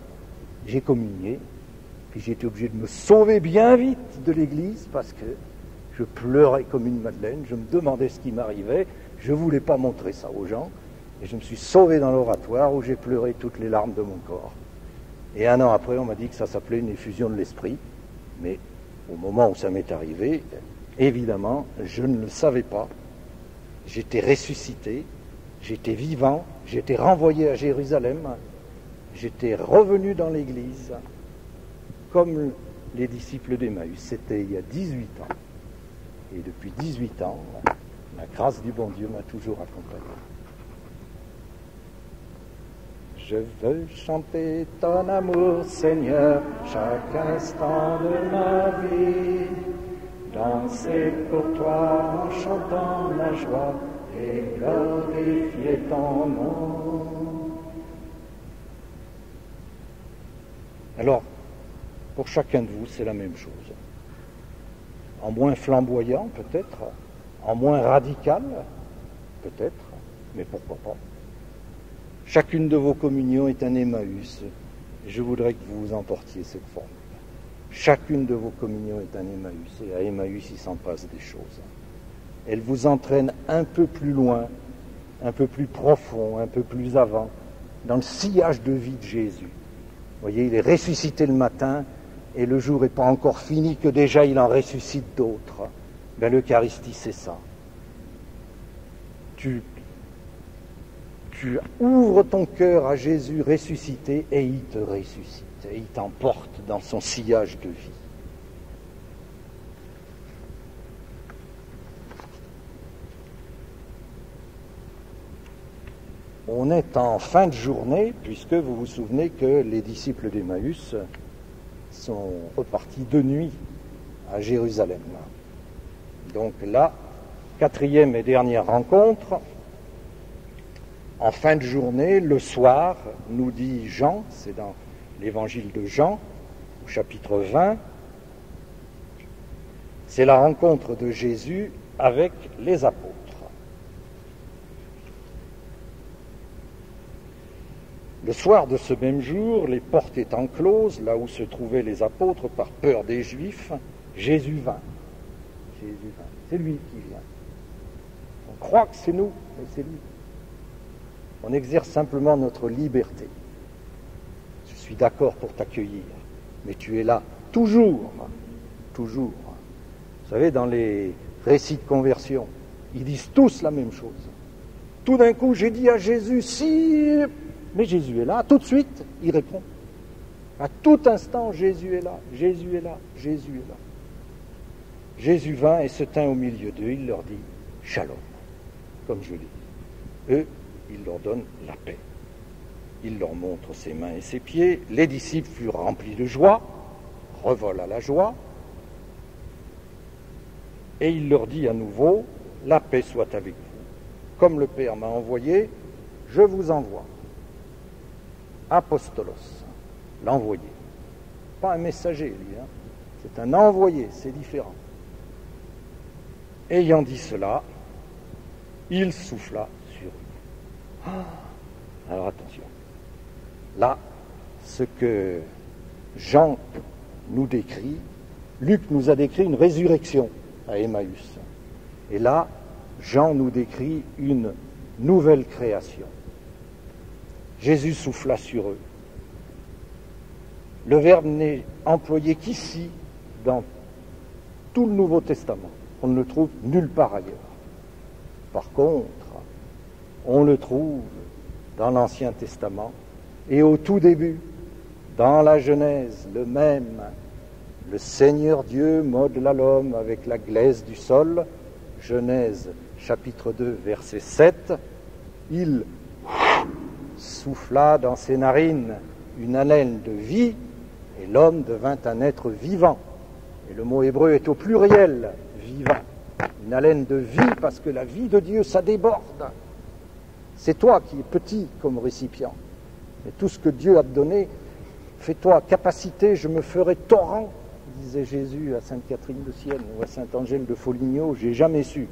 j'ai communié, puis j'ai été obligé de me sauver bien vite de l'église, parce que je pleurais comme une madeleine, je me demandais ce qui m'arrivait, je ne voulais pas montrer ça aux gens, et je me suis sauvé dans l'oratoire où j'ai pleuré toutes les larmes de mon corps. Et un an après, on m'a dit que ça s'appelait une effusion de l'esprit, mais au moment où ça m'est arrivé, évidemment, je ne le savais pas. J'étais ressuscité, j'étais vivant, j'étais renvoyé à Jérusalem, j'étais revenu dans l'église, comme les disciples d'Emmaüs. C'était il y a 18 ans. Et depuis 18 ans, la grâce du bon Dieu m'a toujours accompagné. Je veux chanter ton amour, Seigneur, chaque instant de ma vie. Danser pour toi en chantant la joie et glorifier ton nom. Alors, pour chacun de vous, c'est la même chose. En moins flamboyant, peut-être, en moins radical, peut-être, mais pourquoi pas. Chacune de vos communions est un Emmaüs. Je voudrais que vous emportiez cette formule. Chacune de vos communions est un Emmaüs, et à Emmaüs, il s'en passe des choses. Elle vous entraîne un peu plus loin, un peu plus profond, un peu plus avant, dans le sillage de vie de Jésus. Vous voyez, il est ressuscité le matin, et le jour n'est pas encore fini, que déjà il en ressuscite d'autres. Ben, l'Eucharistie, c'est ça. Tu ouvres ton cœur à Jésus ressuscité, et il te ressuscite, et il t'emporte dans son sillage de vie. On est en fin de journée, puisque vous vous souvenez que les disciples d'Emmaüs sont repartis de nuit à Jérusalem. Donc là, 4e et dernière rencontre, en fin de journée, le soir, nous dit Jean, c'est dans l'évangile de Jean, au chapitre 20, c'est la rencontre de Jésus avec les apôtres. Le soir de ce même jour, les portes étant closes, là où se trouvaient les apôtres par peur des Juifs, Jésus vint. Jésus vint. C'est lui qui vient. On croit que c'est nous, mais c'est lui. On exerce simplement notre liberté. Je suis d'accord pour t'accueillir, mais tu es là, toujours, toujours. Vous savez, dans les récits de conversion, ils disent tous la même chose. Tout d'un coup, j'ai dit à Jésus, si... Mais Jésus est là, tout de suite, il répond. À tout instant, Jésus est là, Jésus est là, Jésus est là. Jésus vint et se tint au milieu d'eux, il leur dit « Shalom », comme je l'ai dit. Eux, il leur donne la paix. Il leur montre ses mains et ses pieds. Les disciples furent remplis de joie, revol à la joie. Et il leur dit à nouveau « La paix soit avec vous. Comme le Père m'a envoyé, je vous envoie. » Apostolos, l'envoyé. Pas un messager, lui. C'est un envoyé, c'est différent. Ayant dit cela, il souffla sur eux. Alors attention. Là, ce que Jean nous décrit, Luc nous a décrit une résurrection à Emmaüs. Et là, Jean nous décrit une nouvelle création. Jésus souffla sur eux. Le verbe n'est employé qu'ici, dans tout le Nouveau Testament. On ne le trouve nulle part ailleurs. Par contre, on le trouve dans l'Ancien Testament et au tout début, dans la Genèse, le même. Le Seigneur Dieu modela l'homme avec la glaise du sol. Genèse chapitre 2, verset 7. Il souffla dans ses narines une haleine de vie et l'homme devint un être vivant. Et le mot hébreu est au pluriel, vivant. Une haleine de vie parce que la vie de Dieu, ça déborde. C'est toi qui es petit comme récipient. Et tout ce que Dieu a te donné, fais-toi capacité, je me ferai torrent, disait Jésus à Sainte Catherine de Sienne ou à Saint Angèle de Foligno, j'ai jamais su.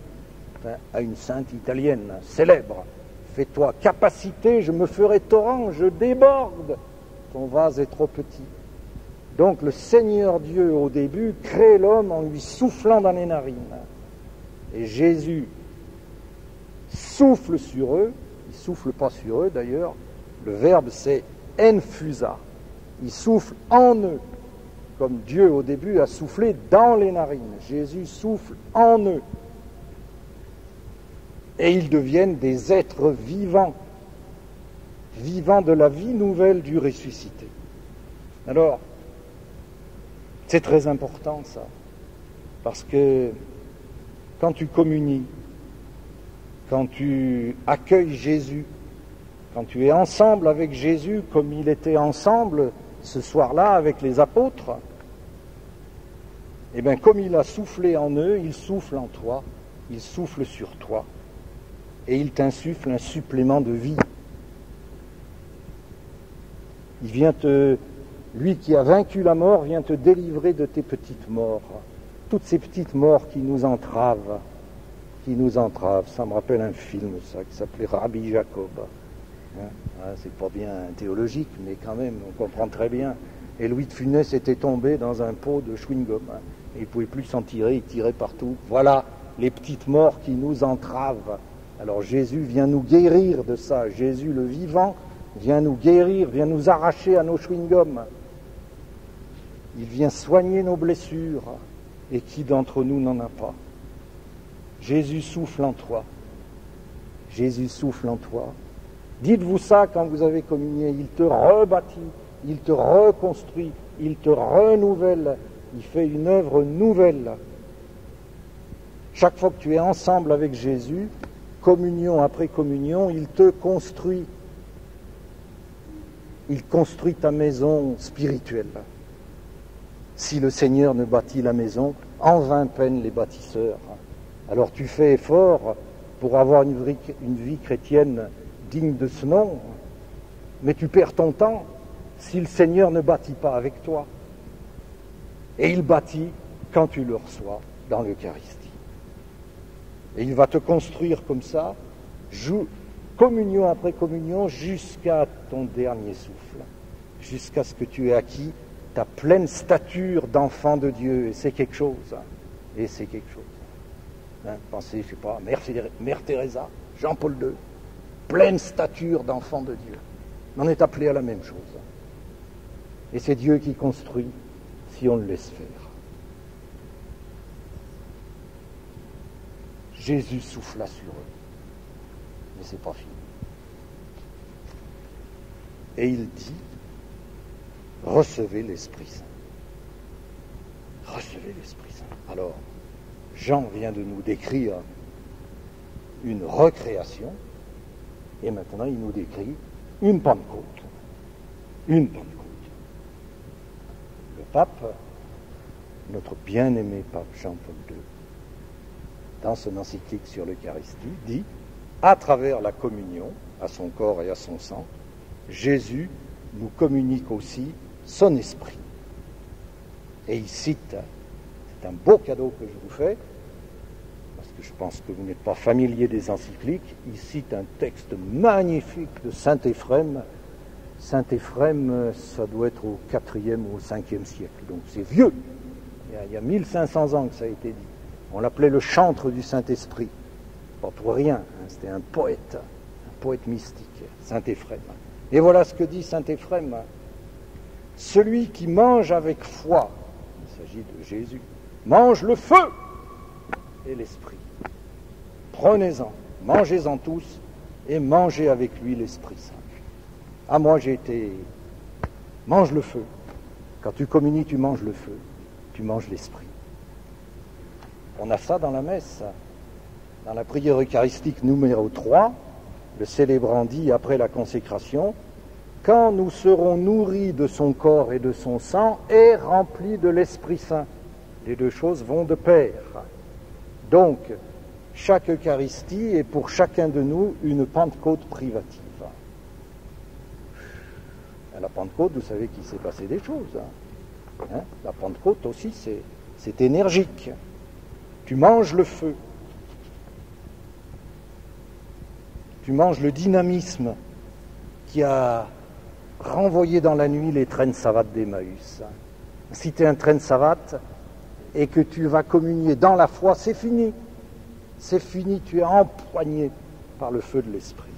Enfin, à une sainte italienne célèbre. Fais-toi capacité, je me ferai torrent, je déborde. Ton vase est trop petit. Donc le Seigneur Dieu, au début, crée l'homme en lui soufflant dans les narines. Et Jésus souffle sur eux, il ne souffle pas sur eux d'ailleurs, le verbe c'est infusa. Il souffle en eux, comme Dieu au début a soufflé dans les narines. Jésus souffle en eux. Et ils deviennent des êtres vivants, vivants de la vie nouvelle du ressuscité. Alors, c'est très important ça, parce que quand tu communies, quand tu accueilles Jésus, quand tu es ensemble avec Jésus comme il était ensemble ce soir-là avec les apôtres, eh bien comme il a soufflé en eux, il souffle en toi, il souffle sur toi et il t'insuffle un supplément de vie. Il vient lui qui a vaincu la mort vient te délivrer de tes petites morts. Toutes ces petites morts qui nous entravent. Ça me rappelle un film, ça, qui s'appelait Rabbi Jacob. C'est pas bien théologique, mais quand même, on comprend très bien. Et Louis de Funès était tombé dans un pot de chewing-gum. Et il ne pouvait plus s'en tirer, il tirait partout. Voilà les petites morts qui nous entravent. Alors Jésus vient nous guérir de ça. Jésus, le vivant, vient nous guérir, vient nous arracher à nos chewing-gums. Il vient soigner nos blessures. Et qui d'entre nous n'en a pas? Jésus souffle en toi. Jésus souffle en toi. Dites-vous ça quand vous avez communié. Il te rebâtit, il te reconstruit, il te renouvelle. Il fait une œuvre nouvelle. Chaque fois que tu es ensemble avec Jésus, communion après communion, il te construit. Il construit ta maison spirituelle. Si le Seigneur ne bâtit la maison, en vain peinent les bâtisseurs. Alors tu fais effort pour avoir une vie chrétienne digne de ce nom, mais tu perds ton temps si le Seigneur ne bâtit pas avec toi. Et il bâtit quand tu le reçois dans l'Eucharistie. Et il va te construire comme ça, communion après communion, jusqu'à ton dernier souffle, jusqu'à ce que tu aies acquis ta pleine stature d'enfant de Dieu. Et c'est quelque chose. Et c'est quelque chose. Pensez, je sais pas, Mère Teresa, Jean-Paul II, pleine stature d'enfant de Dieu. On est appelé à la même chose. Et c'est Dieu qui construit si on le laisse faire. Jésus souffla sur eux. Mais c'est pas fini. Et il dit, recevez l'Esprit Saint. Recevez l'Esprit Saint. Alors, Jean vient de nous décrire une recréation, et maintenant il nous décrit une Pentecôte. Une Pentecôte. Le pape, notre bien-aimé pape Jean-Paul II, dans son encyclique sur l'Eucharistie, dit, à travers la communion, à son corps et à son sang, Jésus nous communique aussi son esprit. Et il cite, c'est un beau cadeau que je vous fais, parce que je pense que vous n'êtes pas familier des encycliques, il cite un texte magnifique de Saint Éphrem. Saint Éphrem, ça doit être au IVe ou au Ve siècle, donc c'est vieux. Il y a 1500 ans que ça a été dit. On l'appelait le chantre du Saint-Esprit. Pas pour rien, c'était un poète mystique, Saint Éphrem. Et voilà ce que dit Saint Éphrem. Celui qui mange avec foi, il s'agit de Jésus, mange le feu et l'esprit. Prenez-en, mangez-en tous et mangez avec lui l'Esprit Saint. Ah, moi j'ai été... Mange le feu. Quand tu communies, tu manges le feu, tu manges l'Esprit. On a ça dans la messe. Dans la prière eucharistique numéro 3, le célébrant dit après la consécration, « Quand nous serons nourris de son corps et de son sang et remplis de l'Esprit Saint. » Les deux choses vont de pair. Donc, chaque Eucharistie est pour chacun de nous une Pentecôte privative. À la Pentecôte, vous savez qu'il s'est passé des choses. La Pentecôte aussi, c'est énergique. Tu manges le feu. Tu manges le dynamisme qui a renvoyé dans la nuit les traînes savates d'Emmaüs. Si tu es un traîne savate et que tu vas communier dans la foi, c'est fini. C'est fini, tu es empoigné par le feu de l'Esprit.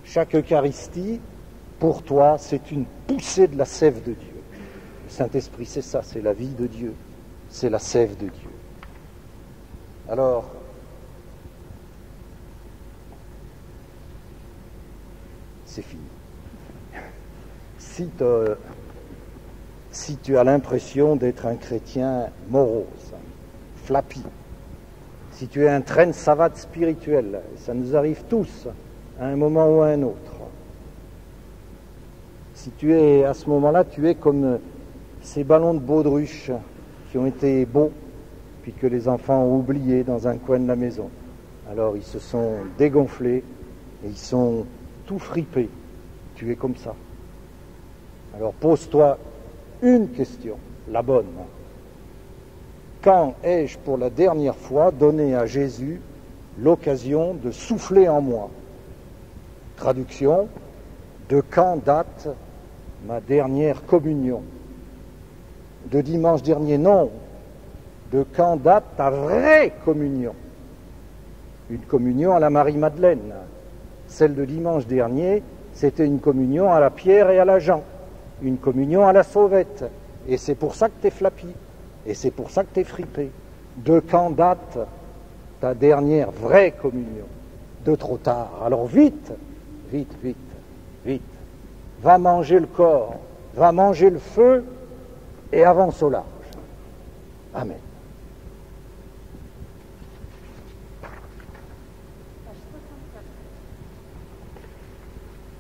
Chaque Eucharistie, pour toi, c'est une poussée de la sève de Dieu. Le Saint-Esprit, c'est ça, c'est la vie de Dieu, c'est la sève de Dieu. Alors, c'est fini. Si tu as l'impression d'être un chrétien morose, flappy, si tu es un traîne savate spirituel, ça nous arrive tous à un moment ou à un autre. Si tu es à ce moment-là, tu es comme ces ballons de baudruche qui ont été beaux, puis que les enfants ont oubliés dans un coin de la maison. Alors ils se sont dégonflés et ils sont tout fripés. Tu es comme ça. Alors pose-toi une question, la bonne. Quand ai-je pour la dernière fois donné à Jésus l'occasion de souffler en moi? Traduction, de quand date ma dernière communion? De dimanche dernier, non. De quand date ta vraie communion? Une communion à la Marie-Madeleine. Celle de dimanche dernier, c'était une communion à la Pierre et à la Jean. Une communion à la Sauvette. Et c'est pour ça que t'es flappy. Et c'est pour ça que t'es fripé. De quand date ta dernière vraie communion? De trop tard. Alors vite, vite, vite, vite. Va manger le corps, va manger le feu et avance au large. Amen.